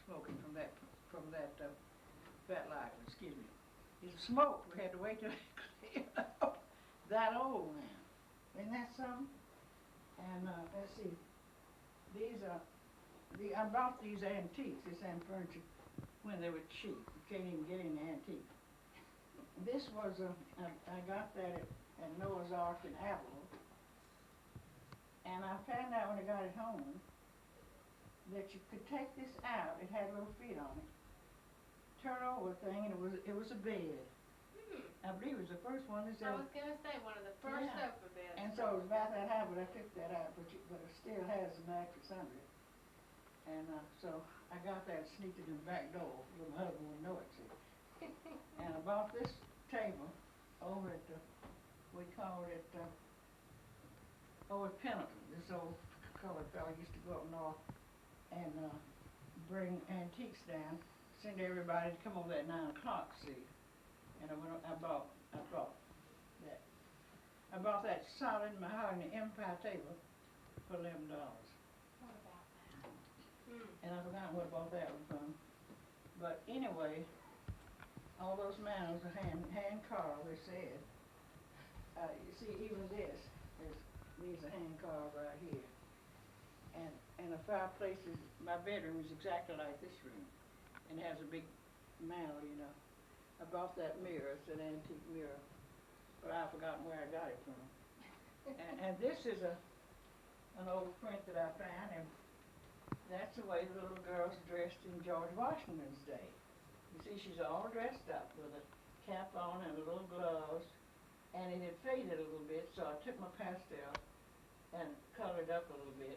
smoking from that fat light. Excuse me. It was smoke. We had to wait till it cleared up. That old now. Isn't that something? And let's see. These are I bought these antiques, this furniture, when they were cheap. You can't even get any antique. This was I got that at Noah's Ark in Apple. And I found out when I got it home that you could take this out. It had little feet on it. Turn over the thing, and it was a bed. I believe it was the first one that's ever. I was gonna say one of the first sofa beds. And so it was about that high, but I took that out, but it still has the mattress under it. And so I got that and sneaked it in the back door, so my husband wouldn't know it. See. And I bought this table over at we called it over at Pendleton. This old colored fellow used to go up north and bring antiques down, send everybody to come over at 9 o'clock, see. And I bought that solid mahogany Empire table for $11. And I forgot what I bought that one from. But anyway, all those mounds are hand carved, they said. You see, even these are hand carved right here. And the fireplace is, my bedroom is exactly like this room. And it has a big mantel, you know. I bought that mirror, it's an antique mirror, but I've forgotten where I got it from. and this is an old print that I found, and that's the way the little girl's dressed in George Washington's day. You see, she's all dressed up with a cap on and little gloves, and it had faded a little bit, so I took my pastel and colored up a little bit,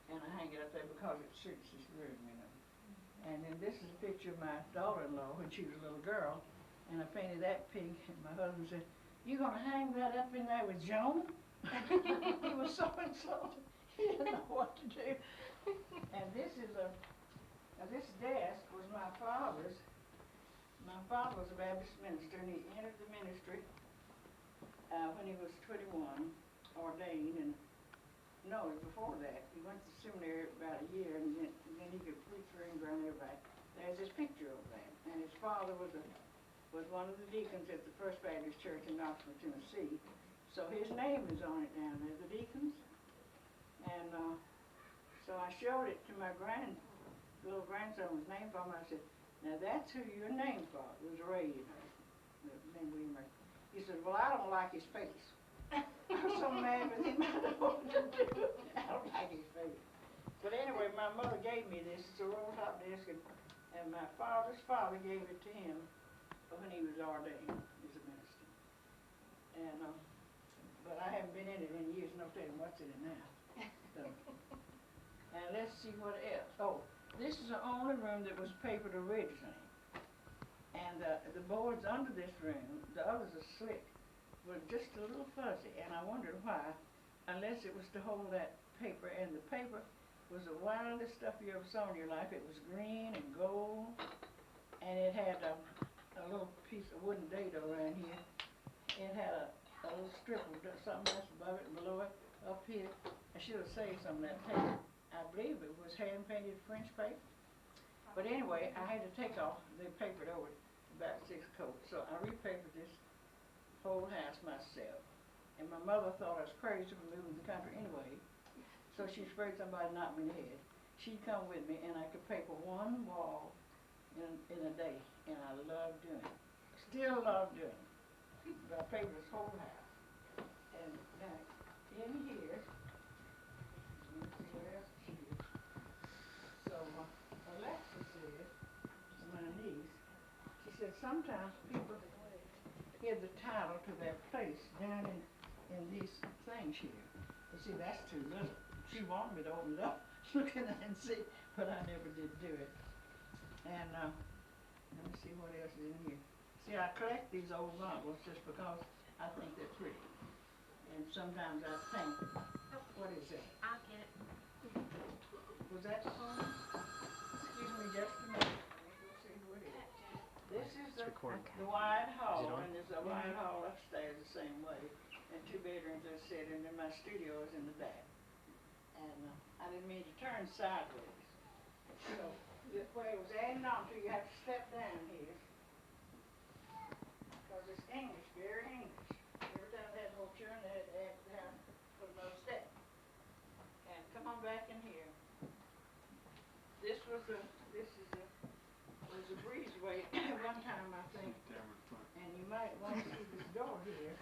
and I hang it up there because it suits this room, you know. And then this is a picture of my daughter-in-law when she was a little girl, and I painted that pink, and my husband said, "You gonna hang that up in there with Joan?" He was so insulted, he didn't know what to do. And this desk was my father's. My father was a Baptist minister, and he entered the ministry when he was 21, ordained, and no, before that, he went to seminary about a year, and then he could preach for England and everybody. There's this picture of that, and his father was one of the deacons at the First Baptist Church in Knoxville, Tennessee. So his name is on it down there, the deacons. And so I showed it to my little grandson was named for him. I said, "Now that's who you're named for." It was Ray, you know, the name William Ray. He said, "Well, I don't like his face." I was so mad with him, I don't know what to do. I don't like his face. But anyway, my mother gave me this. It's a roll top desk, and my father's father gave it to him when he was ordained as a minister. And but I haven't been in it in years, no telling what's in it now. So, and let's see what else. Oh, this is the only room that was papered originally. And the boards under this room, the others are slick, were just a little fuzzy, and I wondered why, unless it was to hold that paper, and the paper was the wildest stuff you ever saw in your life. It was green and gold, and it had a little piece of wooden dado around here. It had a little strip of something else above it and below it, up here. I should have saved some of that paper. I believe it was hand-painted French paper. But anyway, I had to take off, they papered over about 6 coats, so I repapered this whole house myself. And my mother thought I was crazy for moving to the country anyway, so she's afraid somebody knocked me in the head. She'd come with me, and I could paper one wall in a day, and I loved doing it. Still love doing it. But I papered this whole house. And now, in here, let me see what else she is. So Alexa said, my niece, she said sometimes people give the title to their place down in these things here. You see, that's too little. She wanted me to open it up, look in it and see, but I never did do it. And let me see what else is in here. See, I collect these old novels just because I think they're pretty. And sometimes I paint. What is that? I'll get it. Was that the phone? Excuse me just a minute. Let me go see who it is. This is the wide hall, and there's a wide hall upstairs the same way. And 2 bedrooms, as I said, and then my studio is in the back. And I didn't mean to turn sideways. So, where it was adding on to, you have to step down here. Because it's English, very English. Every time they had a whole churn, they had to add down, put another step. And come on back in here. This was a breezeway one time, I think. And you might want to see this door here.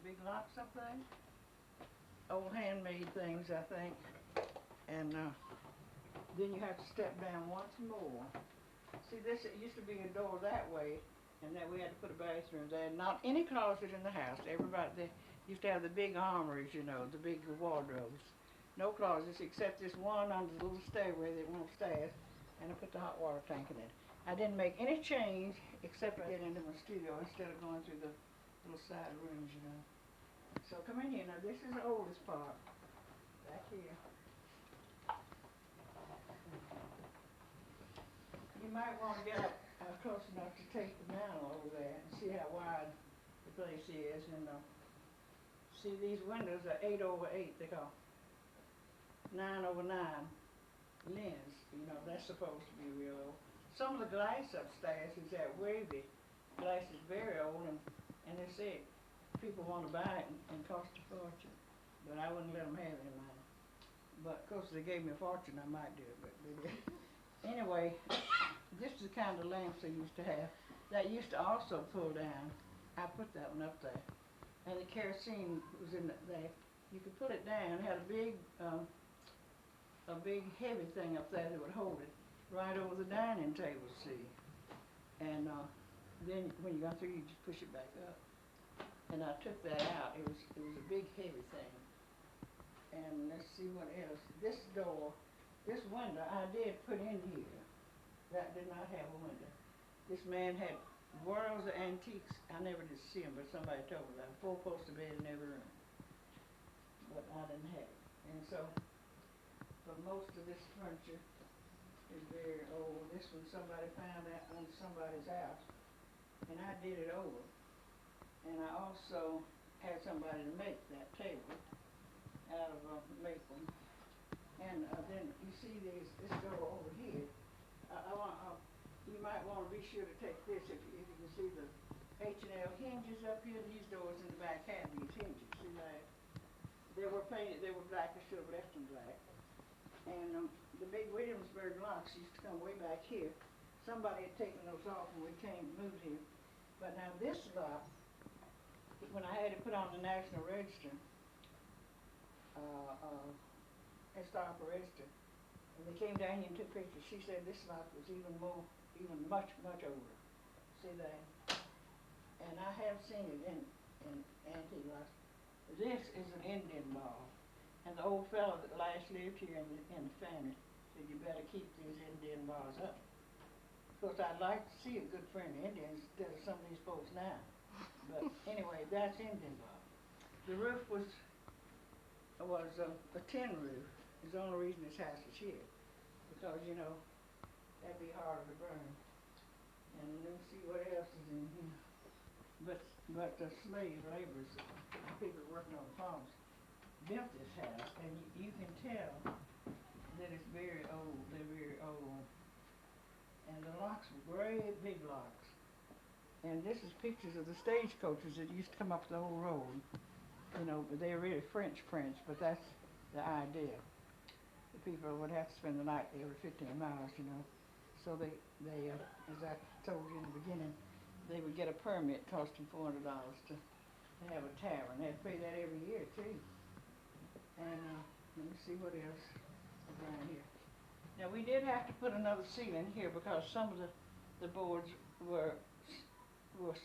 Big locks up there. Old handmade things, I think. And then you have to step down once more. See, it used to be a door that way, and then we had to put a bathroom there. Not any closet in the house. Everybody, they used to have the big armories, you know, the big wardrobes. No closets except this one under the little stairway that went upstairs, and I put the hot water tank in it. I didn't make any change except to get into my studio instead of going through the little side rooms, you know. So come in here. Now this is the oldest part, back here. might want to get up close enough to take the mantle over there and see how wide the place is. And see, these windows are 8/8. They call 9/9 lens. You know, that's supposed to be real old. Some of the glass upstairs is that wavy glass is very old, and they say people want to buy it and cost a fortune. But I wouldn't let them have it in mine. But of course they gave me a fortune, I might do it, but they didn't. Anyway, this is the kind of lamps they used to have. That used to also pull down. I put that one up there. And the kerosene was in there. You could put it down. It had a big heavy thing up there that would hold it right over the dining table, see. And then when you got through, you just push it back up. And I took that out. It was a big heavy thing. And let's see what else. This door, this window, I did put in here. That did not have a window. This man had worlds of antiques. I never did see them, but somebody told me that. 4-poster bed in every room. But I didn't have it. And so, but most of this furniture is very old. This one, somebody found that on somebody's house. And I did it over. And I also had somebody to make that table out of maple. And then you see this door over here. You might want to be sure to take this if you can see the H&L hinges up here. These doors in the back had these hinges. See that? They were painted. They were black. I should have left them black. And the big Williamsburg locks used to come way back here. Somebody had taken those off when we moved here. But now this lock, when I had it put on the National Register, historical register, and they came down here and took pictures, she said this lock was even much older. See that? And I have seen it in antique locks. This is an Indian ball. And the old fellow that last lived here in the family said you better keep these Indian balls up. Of course, I'd like to see a good friend of Indians instead of some of these folks now. But anyway, that's Indian ball. The roof was a tin roof. It's the only reason this house is here. Because, you know, that'd be harder to burn. And let's see what else is in here. But the slave laborers, the people working on the farms, built this house, and you can tell that it's very old. They're very old. And the locks were great big locks. And this is pictures of the stagecoaches that used to come up the whole road. You know, but they're really French, but that's the idea. The people would have to spend the night every 15 miles, you know. So they as I told you in the beginning, they would get a permit costing $400 to have a tavern. They had to pay that every year too. And let me see what else is around here. Now we did have to put another ceiling here because some of the boards were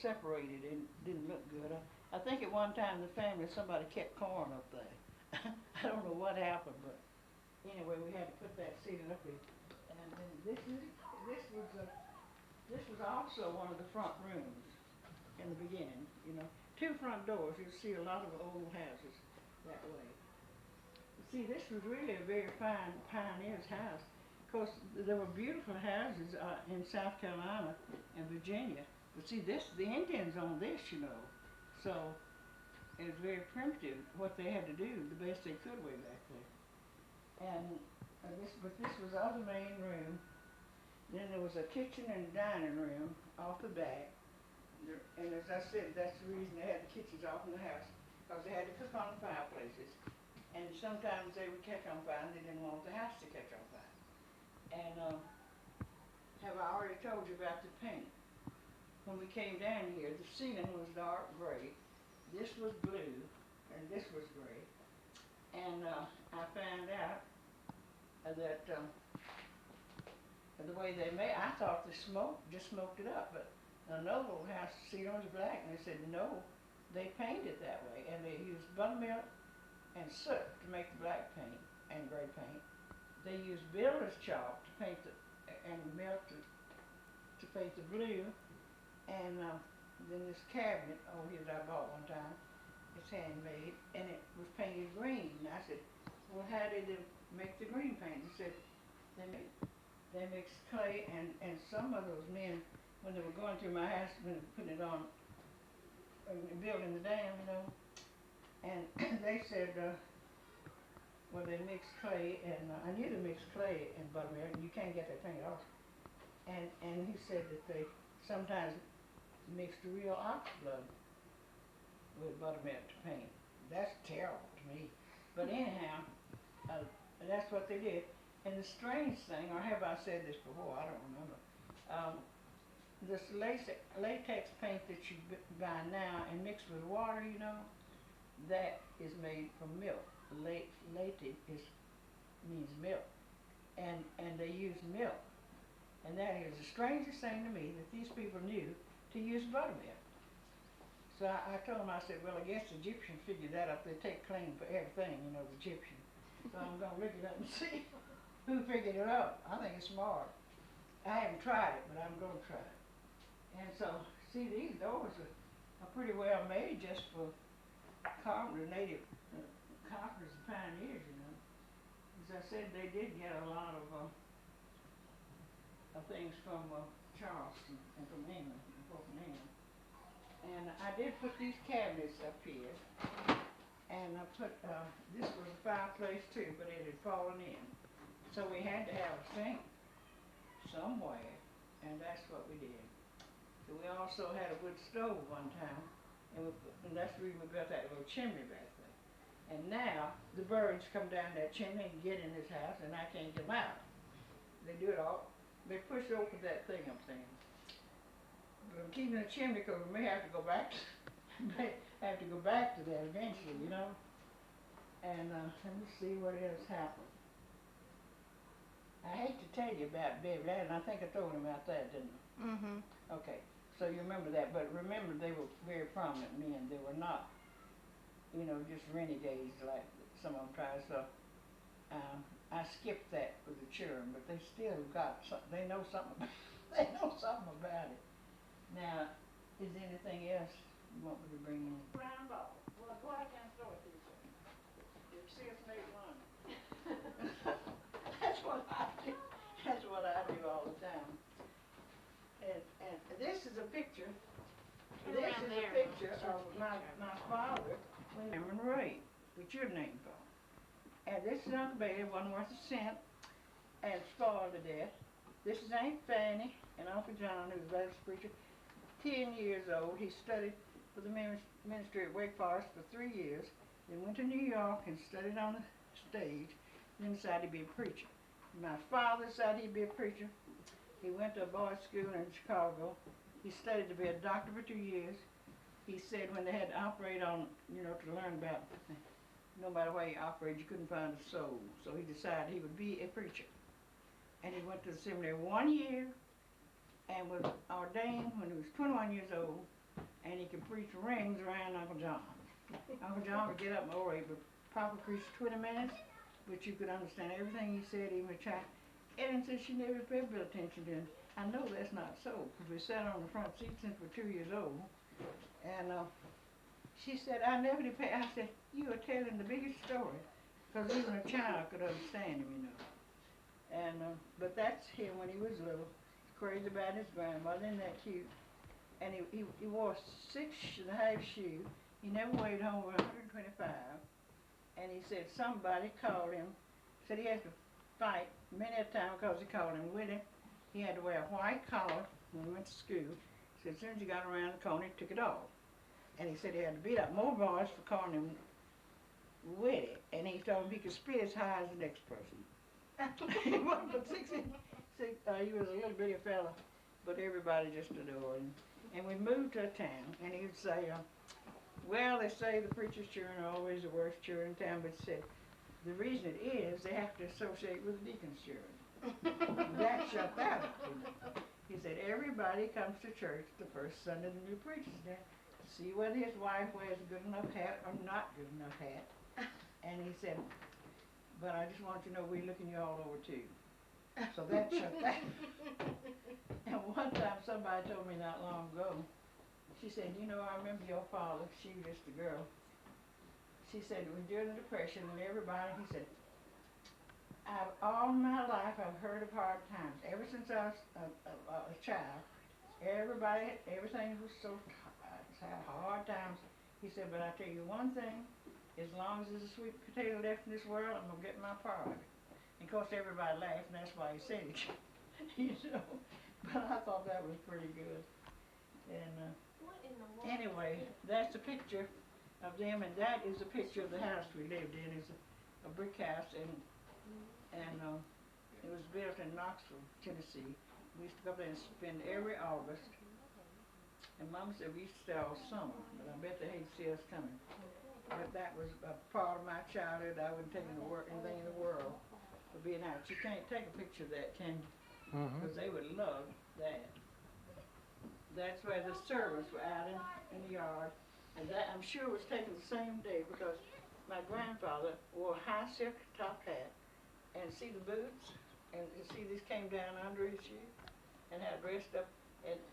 separated and didn't look good. I think at one time the family, somebody kept corn up there. I don't know what happened, but anyway, we had to put that ceiling up here. And then this was also one of the front rooms in the beginning. You know, 2 front doors. You'll see a lot of old houses that way. See, this was really a very fine pioneer's house. Of course, there were beautiful houses in South Carolina and Virginia. But see, the Indians owned this, you know. So it was very primitive what they had to do, the best they could way back there. And this was the other main room. Then there was a kitchen and dining room off the back. And as I said, that's the reason they had the kitchens off in the house, because they had to cook on the fireplaces. And sometimes they would catch on fire and they didn't want the house to catch on fire. And have I already told you about the paint? When we came down here, the ceiling was dark gray. This was blue, and this was gray. And I found out that the way they made, I thought the smoke just smoked it up, but another little house, the ceiling was black, and they said no, they painted it that way, and they used buttermilk and soot to make the black paint and gray paint. They used builder's chalk to paint and milk to paint the blue. And then this cabinet over here that I bought one time, it's handmade, and it was painted green. And I said, well, how did they make the green paint? They said, they made they mixed clay, and some of those men, when they were going through my house, when they were putting it on, building the dam, you know, and they said, well, they mixed clay, and I knew they mixed clay and buttermilk, and you can't get that thing off. And he said that they sometimes mixed real ox blood with buttermilk to paint. That's terrible to me. But anyhow, that's what they did. And the strange thing, or have I said this before? I don't remember. This latex paint that you buy now and mix with water, you know, that is made from milk. Latex means milk, and they use milk. And that is the strangest thing to me, that these people knew to use buttermilk. So I told them, I said, well, I guess the Egyptians figured that up. They take claim for everything, you know, the Egyptians. So I'm going to look it up and see who figured it out. I think it's smart. I haven't tried it, but I'm going to try it. And so, see, these doors are pretty well made just for conquerors, native conquerors and pioneers, you know. As I said, they did get a lot of things from Charleston and from England, from England. And I did put these cabinets up here, and I put, this was a fireplace too, but it had fallen in. So we had to have a sink somewhere, and that's what we did. So we also had a wood stove one time, and that's the reason we built that little chimney back there. And now, the birds come down that chimney and get in this house, and I can't get them out. They do it all. They push open that thing up there. But I'm keeping the chimney because we may have to go back to, to that eventually, you know. And let me see what else happened. I hate to tell you about David, and I think I told him about that, didn't I? Mm-hmm. Okay, so you remember that, but remember they were very prominent men. They were not, you know, just renegades like some of them try. So I skipped that for the children, but they still got something. They know something about they know something about it. Now, is there anything else you want me to bring in? Round ball. Well, go out and throw it to you. You'll see us make one. That's what I do. That's what I do all the time. And this is a picture. This is a picture of my father, Dameron Ray, with your name on. And this is Uncle Bailey, wasn't worth a cent, and spoiled to death. This is Aunt Fanny and Uncle John, who was a Baptist preacher, 10 years old. He studied for the ministry at Wake Forest for 3 years, then went to New York and studied on the stage, then decided to be a preacher. My father decided he'd be a preacher. He went to a boys' school in Chicago. He studied to be a doctor for 2 years. He said when they had to operate on, you know, to learn about, no matter where you operated, you couldn't find a soul. So he decided he would be a preacher. And he went to the seminary 1 year and was ordained when he was 21 years old, and he could preach rings around Uncle John. Uncle John would get up and orate, but Papa preached 20 minutes, but you could understand everything he said, even a child. Ellen said she never paid real attention to him. I know that's not so, because we sat on the front seat since we're 2 years old. And she said, I never did pay. I said, you are telling the biggest story, because even a child could understand him, you know. And but that's him when he was little, crazy about his grandmother. Isn't that cute? And he wore 6.5 shoes. He never weighed over 125. And he said somebody called him, said he had to fight many a time because he called him Willie. He had to wear a white collar when he went to school. He said as soon as he got around the corner, he took it off. And he said he had to beat up more boys for calling him Willie. And he told him he could spit as high as the next person. He wasn't but 6 inches. He was a little bitty fella, but everybody just adored him. And we moved to a town, and he would say, well, they say the preacher's children are always the worst children in town, but he said, the reason it is they have to associate with the deacon's children. That shut that up to me. He said, everybody comes to church the first Sunday the new preacher's there to see whether his wife wears a good enough hat or not good enough hat. And he said, but I just want you to know we're looking you all over too. So that shut that. And one time somebody told me not long ago, she said, you know, I remember your father, she was just a girl. She said it was during the Depression and everybody, he said, All my life I've heard of hard times. Ever since I was a child, everything was so hard times. He said, but I tell you one thing, as long as there's a sweet potato left in this world, I'm going to get my part of it. And of course everybody laughed, and that's why he said it, you know. But I thought that was pretty good. And anyway, that's a picture of them, and that is a picture of the house we lived in. It's a brick house, and it was built in Knoxville, Tennessee. We used to go up there and spend every August. And Mama said we used to stay all summer, but I bet they hate to see us coming. But that was a part of my childhood. I wouldn't take anything in the world for being out. You can't take a picture of that, can you? Because they would love that. That's where the servants were out in the yard. And that, I'm sure, was taken the same day because my grandfather wore a high silk top hat and see the boots, and you see these came down under his shoe and had dressed up, and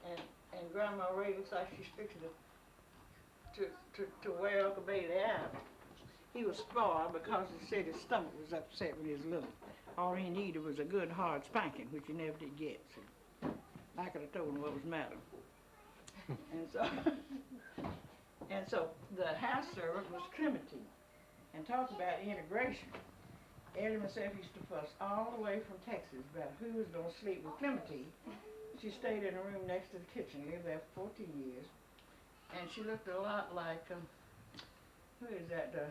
Grandma Ray looks like she's fixing to wear Uncle Bailey out. He was spoiled because he said his stomach was upset when he was little. All he needed was a good hard spanking, which he never did get. So I could have told him what was the matter. And so the house servant was Clementine. And talk about integration. Ellie and myself used to fuss all the way from Texas about who was going to sleep with Clementine. She stayed in a room next to the kitchen, lived there for 14 years. And she looked a lot like, who is that, that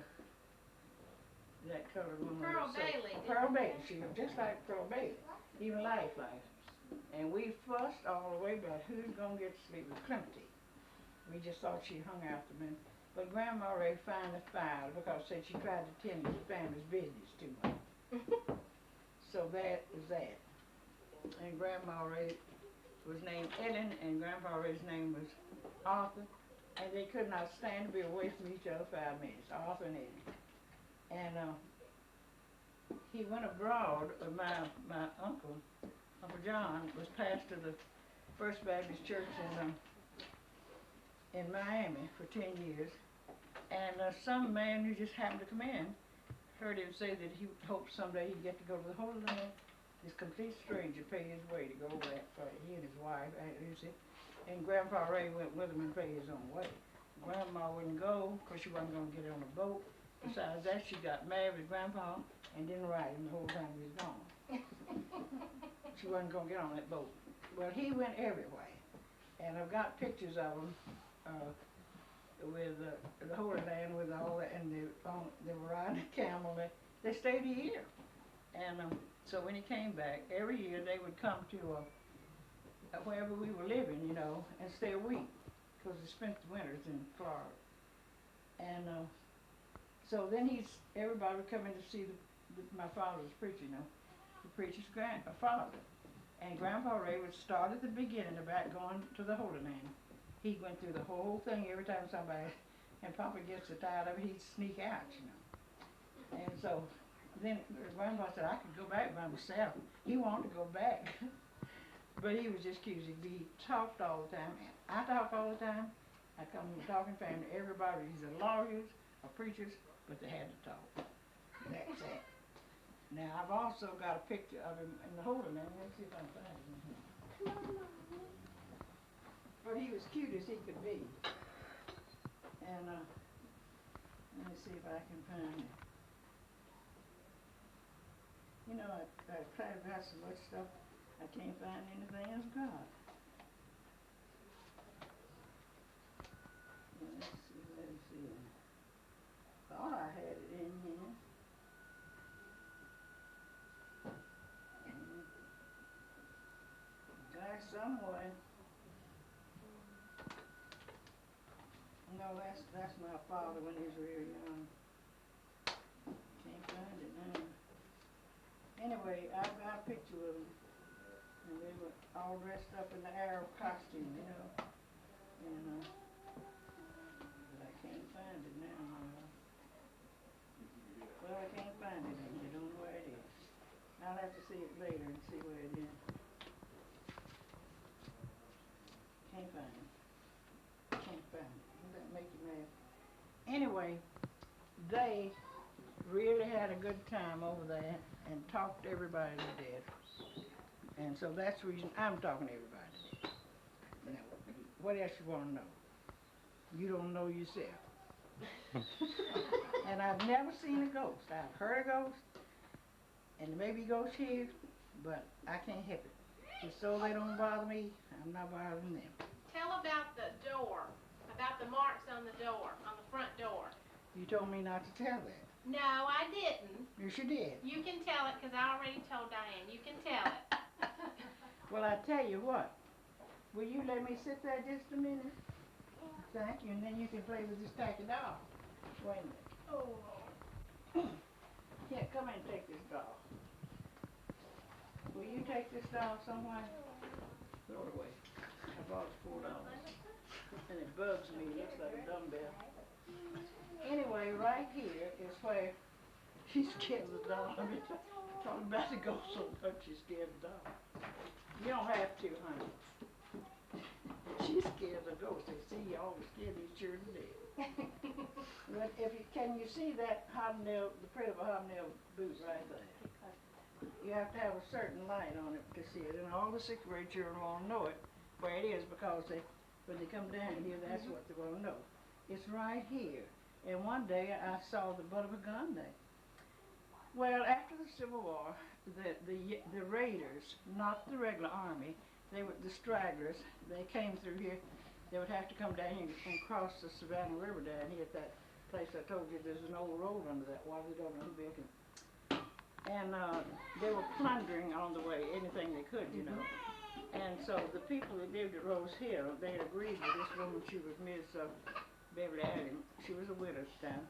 colored woman? Pearl Bailey. Pearl Bailey. She looked just like Pearl Bailey, even life. And we fussed all the way about who's going to get to sleep with Clementine. We just thought she hung out the men. But Grandma Ray finally fired because said she tried to tend to the family's business too much. So that is that. And Grandma Ray was named Ellen, and Grandpa Ray's name was Arthur, and they could not stand to be away from each other 5 minutes, Arthur and Ellen. And he went abroad. My uncle John, was pastor of the First Baptist Church in Miami for 10 years. And some man who just happened to come in heard him say that he hoped someday he'd get to go to the Holy Land. This complete stranger paid his way to go over that for he and his wife, Lucy. And Grandpa Ray went with him and paid his own way. Grandma wouldn't go because she wasn't going to get on a boat. Besides that, she got married with Grandpa and didn't ride him the whole time he was gone. She wasn't going to get on that boat. Well, he went everywhere. And I've got pictures of him with the Holy Land with all that, and they were riding a camel. They stayed a year. And so when he came back, every year they would come to wherever we were living, you know, and stay a week because they spent the winters in Florida. And so then everybody would come in to see my father was preaching, you know, the preacher's father. And Grandpa Ray would start at the beginning about going to the Holy Land. He went through the whole thing every time somebody, and Papa gets so tired of it, he'd sneak out, you know. And so then Grandpa said, I could go back by myself. He wanted to go back, but he was just cute. He talked all the time. I talk all the time. I come from a talking family. Everybody, these are lawyers or preachers, but they had to talk. That's it. Now, I've also got a picture of him in the Holy Land. Let's see if I can find it in here. But he was cute as he could be. And let me see if I can find it. You know, I tried to write so much stuff, I can't find anything else God. Let's see. Thought I had it in here. Back somewhere. No, that's my father when he was real young. Can't find it now. Anyway, I've got a picture of them, and they were all dressed up in the Arab costume, you know. And but I can't find it now. Well, I can't find it, and I don't know where it is. I'll have to see it later and see where it is. Can't find it. Can't find it. Does that make you mad? Anyway, they really had a good time over there. and talked everybody to death. And so that's the reason I'm talking to everybody to death. Now, what else you want to know? You don't know yourself. And I've never seen a ghost. I've heard a ghost, and there may be ghosts here, but I can't help it. Just so they don't bother me, I'm not bothering them. Tell about the door, about the marks on the door, on the front door. You told me not to tell that. No, I didn't. Yes, you did. You can tell it because I already told Diane. You can tell it. Well, I tell you what. Will you let me sit there just a minute? Thank you, and then you can play with this tacky doll. Wait a minute. Oh. Here, come and take this doll. Will you take this doll somewhere? Throw it away. I bought it $4. And it bugs me. It looks like a dumbbell. Anyway, right here is where she's scared of the doll. I mean, talking about the ghost so much, she's scared of the doll. You don't have to, honey. She's scared of the ghost. They see you always scared these children to death. But can you see that hobnail, the print of a hobnail boot right there? You have to have a certain light on it to see it, and all the sixth grade children won't know it where it is because when they come down here, that's what they want to know. It's right here. And one day I saw the butt of a gun there. Well, after the Civil War, the raiders, not the regular army, they were the stragglers. They came through here. They would have to come down here and cross the Savannah River down here at that place I told you. There's an old road under that water. We don't know who built it. And they were plundering on the way, anything they could, you know. And so the people that lived at Rose Hill, they had agreed with this woman. She was Miss Beverly Allen. She was a widow at the time.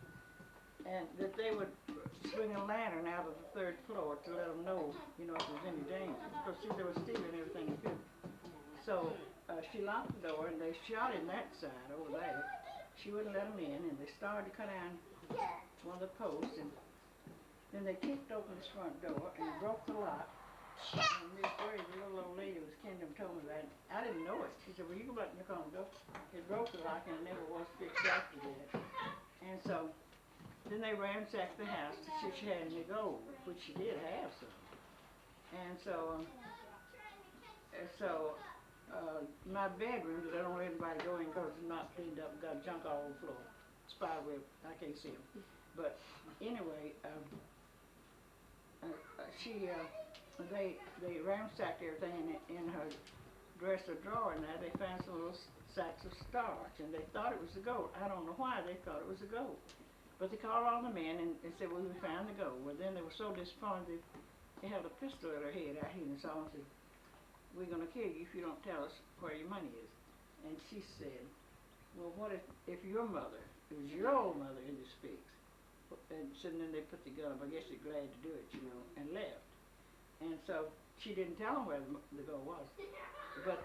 And that they would swing a lantern out of the third floor to let them know, you know, if there was any danger. Because see, they were stealing everything they could. So she locked the door and they shot in that side over there. She wouldn't let them in, and they started to cut down one of the posts, and then they kicked open this front door and broke the lock. And Miss Berry, the little old lady was Kingdom, told me that. I didn't know it. She said, well, you go back in your car and go. It broke the lock and it never was fixed after that. And so then they ransacked the house to see if she had any gold, which she did have some. And so, my bedroom, that I don't let anybody go in because it's not cleaned up, got junk all over the floor. Spiderweb, I can't see them. But anyway, they ransacked everything in her dresser drawer, and there they found some little sacks of starch, and they thought it was the gold. I don't know why they thought it was the gold. But they called all the men and said, well, we found the gold. Well, then they were so disappointed, they held a pistol at her head out here and said, we're going to kill you if you don't tell us where your money is. And she said, well, what if your mother, it was your old mother in the speaks, and so then they put the gun up, I guess they're glad to do it, you know, and left. And so she didn't tell them where the gold was. But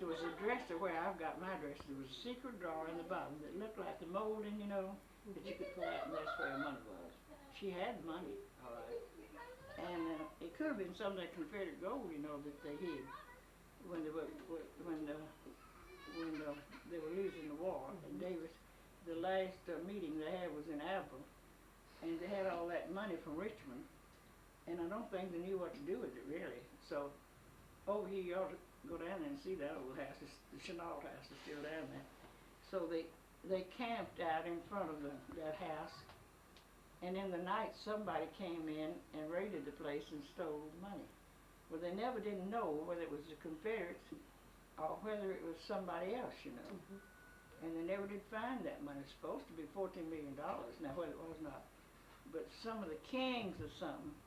there was a dresser where I've got my dresser. There was a secret drawer in the bottom that looked like the molding, you know, that you could pull out, and that's where her money was. She had money, all right. And it could have been some of that Confederate gold, you know, that they hid when they were losing the war. And the last meeting they had was in April, and they had all that money from Richmond, and I don't think they knew what to do with it really. So over here, you ought to go down there and see that old house. The Chenault house is still down there. So they camped out in front of that house, and in the night somebody came in and raided the place and stole money. Well, they never didn't know whether it was the Confederates or whether it was somebody else, you know. And they never did find that money. It's supposed to be $14 million. Now, whether it was not. But some of the kings or something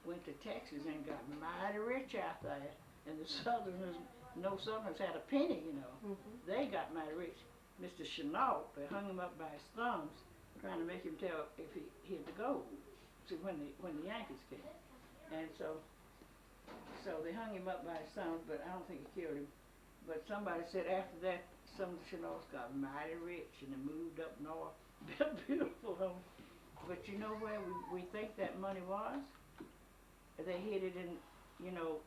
went to Texas and got mighty rich out there. And the Southerners, no Southerners had a penny, you know. They got mighty rich. Mr. Chenault, they hung him up by his thumbs, trying to make him tell if he had the gold. See, when the Yankees came. And so they hung him up by his thumbs, but I don't think he killed him. But somebody said after that, some of the Chenauts got mighty rich and they moved up north, built beautiful homes. But you know where we think that money was? They hid it in, you know,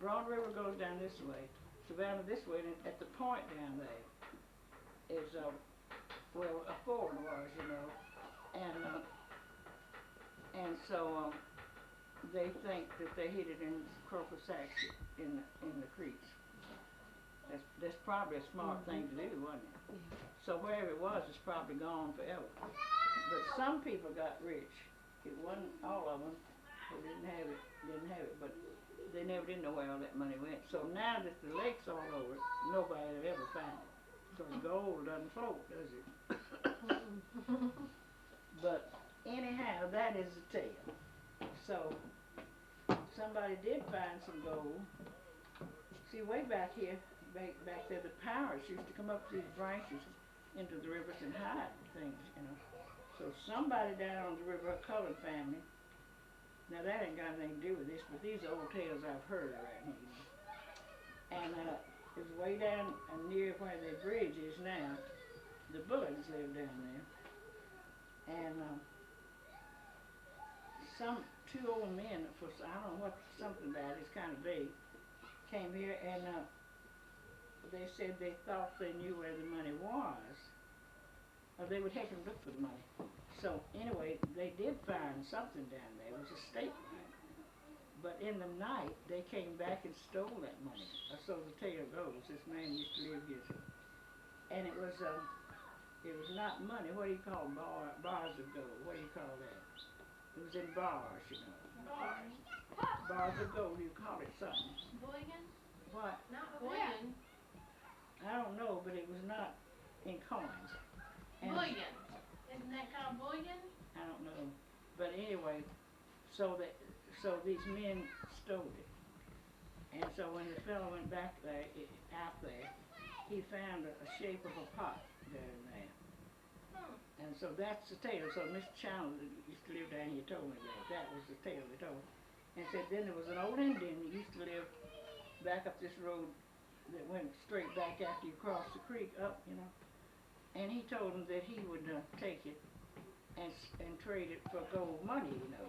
Broad River goes down this way, Savannah this way, and at the point down there is where a ford was, you know, and so they think that they hid it in crocus sacks in the creeks. That's probably a smart thing to do, wasn't it? Yeah. So wherever it was, it's probably gone forever. But some people got rich. It wasn't all of them who didn't have it, but they never did know where all that money went. So now that the lake's all over it, nobody will ever find it. Because gold doesn't float, does it? But anyhow, that is the tale. So somebody did find some gold. See, way back here, back there, the pirates used to come up these branches into the rivers and hide things, you know. So somebody down on the river, a colored family, now that ain't got anything to do with this, but these are old tales I've heard around here, you know. And it was way down near where the bridge is now. The Bullets lived down there. And two old men, I don't know what, something about it, it's kind of vague, came here and they said they thought they knew where the money was, or they would take and look for the money. So anyway, they did find something down there. It was a state money. But in the night, they came back and stole that money. So the tale goes. This man used to live here. And it was not money. What do you call bars of gold? What do you call that? It was in bars, you know. Bars. Bars of gold, you call it something. Bullion? What? Not bullion. I don't know, but it was not in coins. And Bullion. Isn't that called bullion? I don't know. But anyway, so these men stole it. And so when the fellow went back there, out there, he found a shape of a pot down there. And so that's the tale. So Mr. Chandler used to live down here, told me that. That was the tale they told. And said then there was an old Indian that used to live back up this road that went straight back after you crossed the creek up, you know. And he told them that he would take it and trade it for gold money, you know.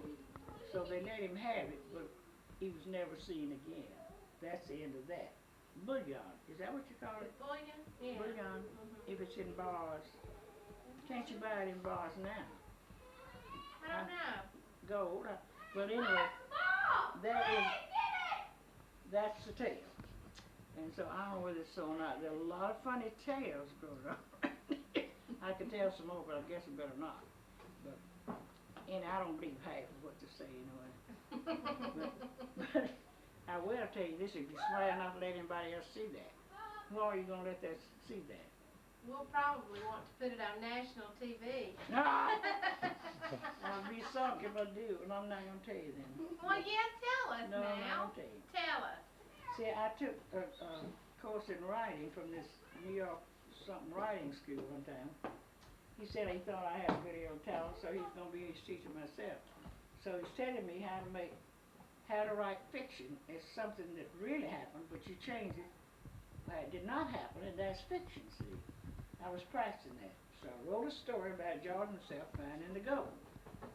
So they let him have it, but he was never seen again. That's the end of that. Bullion, is that what you call it? Bullion? Yeah. Bullion, if it's in bars. Can't you buy it in bars now? I don't know. Gold. But anyway, that's the tale. And so I don't know whether it's so or not. There are a lot of funny tales going on. I could tell some more, but I guess I better not. But I don't believe half of what they say anyway. but I will tell you this: if you're smart enough to let anybody else see that, why are you gonna let that see that? We'll probably want to put it on national TV. I'll be sunk if I do, and I'm not gonna tell you then. Well, yeah, tell us No, I'm now. not gonna tell you. Tell us. See, I took a course in writing from this New York something writing school one time. He said he thought I had a good deal of talent, so he's going to be his teacher myself. So he's telling me how to write fiction. It's something that really happened, but you change it. It did not happen, and that's fiction, see. I was practicing that. So I wrote a story about Jordan himself finding the gold.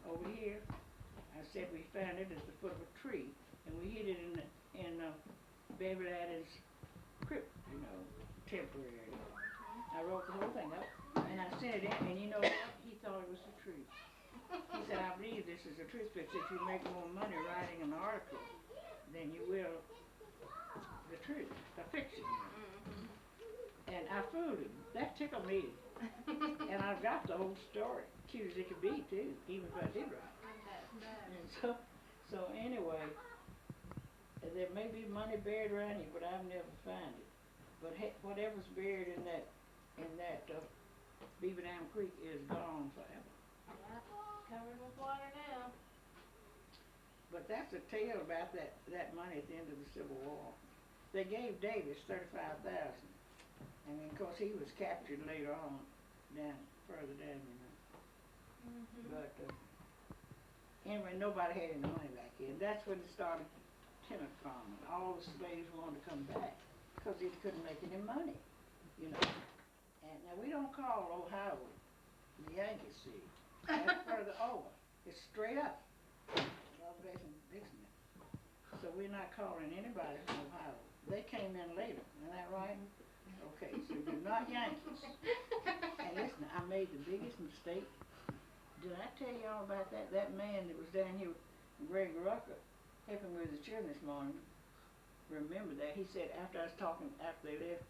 Over here, I said we found it at the foot of a tree, and we hid it in Beverly Adams' crypt, you know, temporarily. I wrote the whole thing up, and I sent it in, and you know what? He thought it was the truth. He said, I believe this is the truth, but if you make more money writing an article than you will the truth, the fiction. And I fooled him. That tickled me. And I got the whole story, cute as it could be, too, even if I did write. And so anyway, there may be money buried around here, but I've never found it. But whatever's buried in that Beaver Dam Creek is gone forever. Yep, covered with water now. But that's a tale about that money at the end of the Civil War. They gave Davis $35,000, and then of course he was captured later on, further down, you know. But anyway, nobody had any money back then. That's when it started tenant farming. All the slaves wanted to come back because they couldn't make any money, you know. And now we don't call Ohio the Yankee City. That's further over. It's straight up. So we're not calling anybody from Ohio. They came in later, isn't that right? Okay, so they're not Yankees. And listen, I made the biggest mistake. Did I tell y'all about that? That man that was down here Greg Rucker, helping with the children this morning, remember that. He said after I was talking, after they left,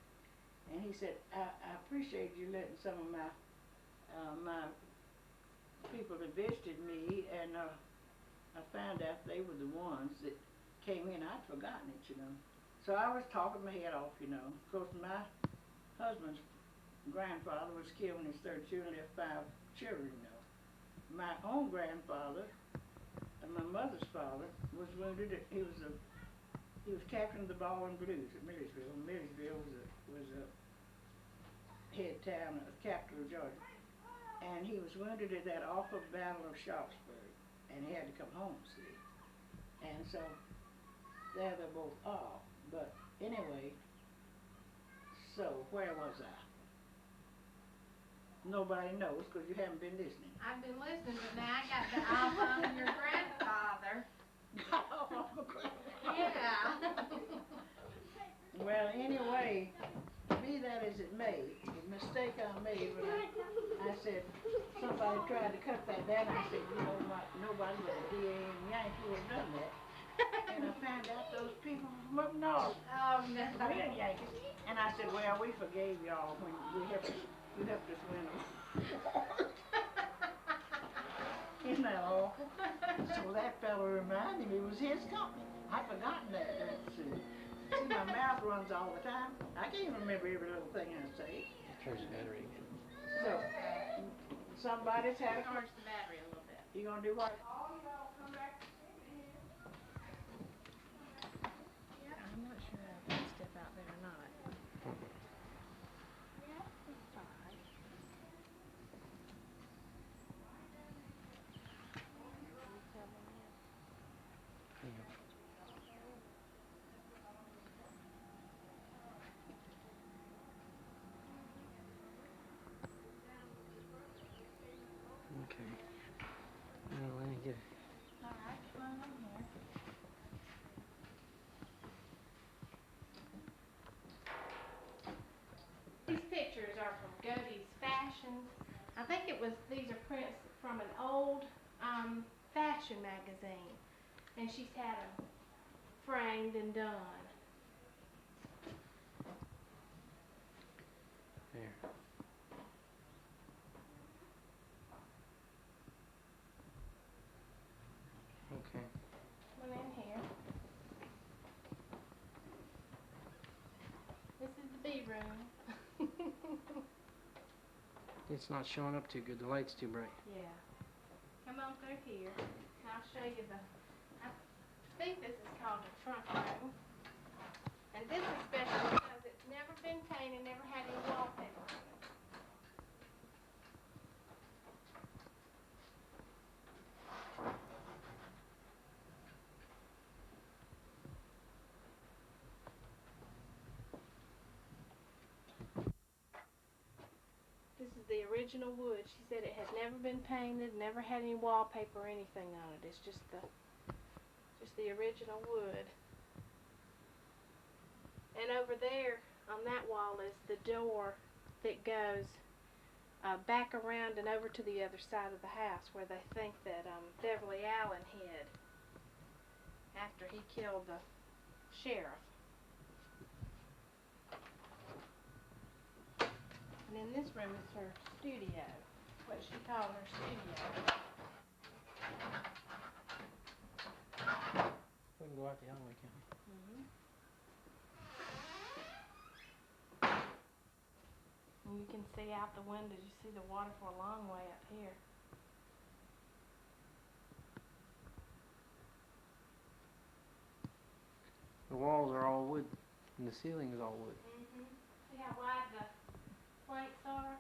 and he said, I appreciate you letting some of my people that visited me, and I found out they were the ones that came in. I'd forgotten it, you know. So I was talking my head off, you know. Of course, my husband's grandfather was killed when he was 32 and left 5 children, you know. My own grandfather, and my mother's father, was wounded. He was captain of the Ball and Blues at Millersville. Millersville was a head town, a capital of Georgia. And he was wounded at that awful Battle of Sharpsburg, and he had to come home, see. And so, there they both are. But anyway, so where was I? Nobody knows because you haven't been listening. I've been listening, but now I got the album of your grandfather. Yeah. Well, anyway, be that as it may, the mistake I made when I said somebody tried to cut that down, I said, you know what, nobody but a DA and Yankee would have done that. And I found out those people from up north, Oh, no. real Yankees. And I said, well, we forgave y'all when you helped us win them. Isn't that awful? So that fellow reminded me it was his company. I'd forgotten that. See, my mouth runs all the time. I can't remember every little thing I say. Charge the battery again. So, somebody's had a... Charge the battery a little bit. You gonna do what? I'm not sure if I can step out there or not. Okay. Well, let me get it. All right, come on over here. These pictures are from Godey's Fashions. I think these are prints from an old fashion magazine. And she's had them framed and done. There. Okay. Come on in here. This is the B room. It's not showing up too good. The light's too bright. Yeah. Come on through here. I'll show you I think this is called a trunk room. And this is special because it's never been painted, never had any wallpaper on it. This is the original wood. She said it had never been painted, never had any wallpaper or anything on it. It's just the original wood. And over there on that wall is the door that goes back around and over to the other side of the house where they think that Beverly Allen hid after he killed the sheriff. And in this room is her studio, what she called her studio. We can go out the alleyway, can't we? And you can see out the windows, you see the water for a long way up here. The walls are all wood, and the ceiling is all wood. See how wide the planks are?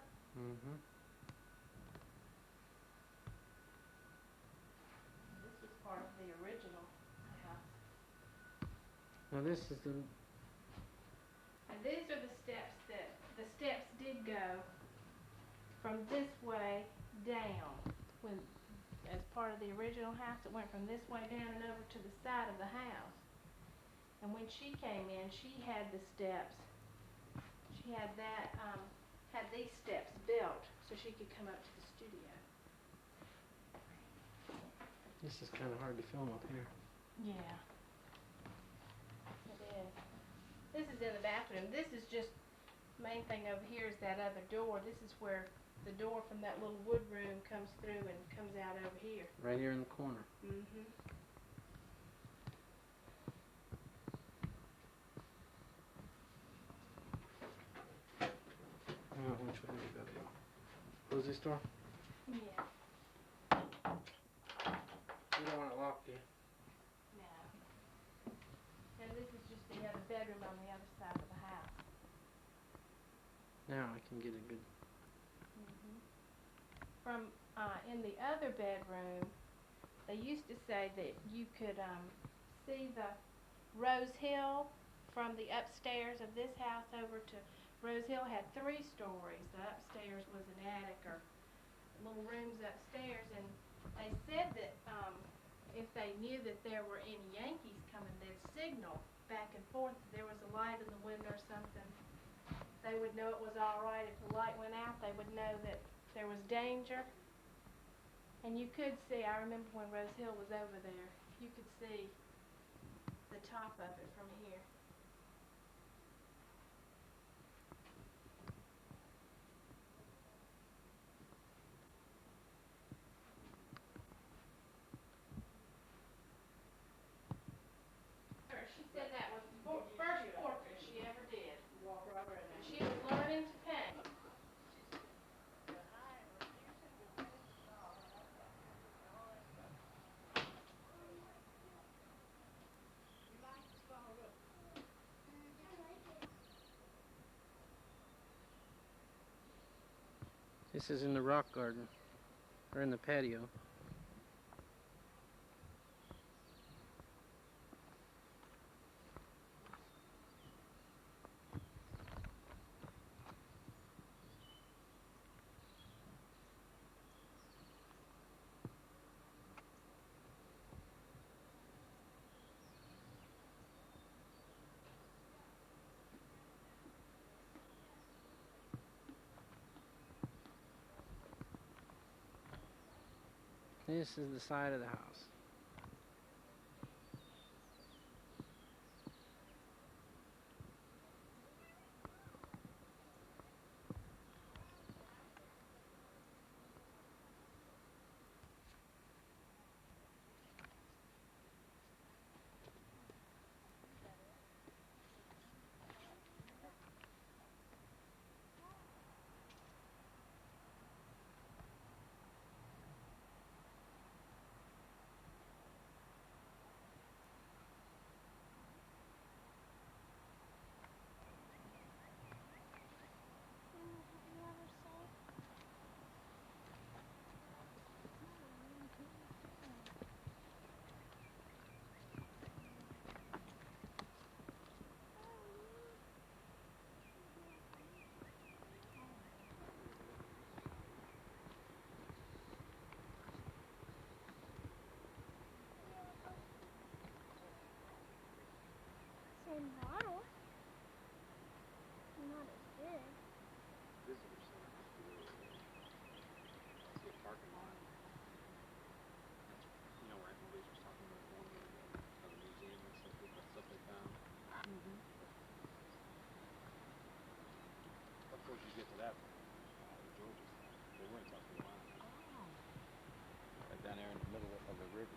This is part of the original house. Now this is the... And these are the steps did go from this way down. When, as part of the original house, it went from this way down and over to the side of the house. And when she came in, she had the steps. She had these steps built so she could come up to the studio. This is kind of hard to film up here. Yeah. It is. This is in the bathroom. This is just, main thing over here is that other door. This is where the door from that little wood room comes through and comes out over here. Right here in the corner. Mm-hmm. Oh, which way do we go? Close this door? Yeah. You don't want it locked, do you? No. And this is just the other bedroom on the other side of the house. Now I can get a good... From in the other bedroom, they used to say that you could see the Rose Hill from the upstairs of this house over to Rose Hill. Had 3 stories. The upstairs was an attic or little rooms upstairs, and they said that if they knew that there were any Yankees coming, they'd signal back and forth. If there was a light in the window or something, they would know it was all right. If the light went out, they would know that there was danger. And you could see, I remember when Rose Hill was over there, you could see the top of it from here. She said that was the first portrait she ever did. And she was learning to paint. This is in the rock garden, or in the patio. This is the side of the house. Same model. Not as big. Visitor center. See a parking lot. You know where Anthony was talking about going to the museum and stuff they found. Of course you get to that the Georges. They went up the line. Right down there in the middle of the river.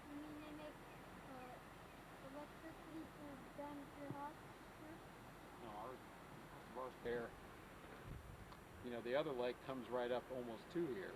You mean they make electricity for down at your house? No, ours there. You know, the other lake comes right up almost to here.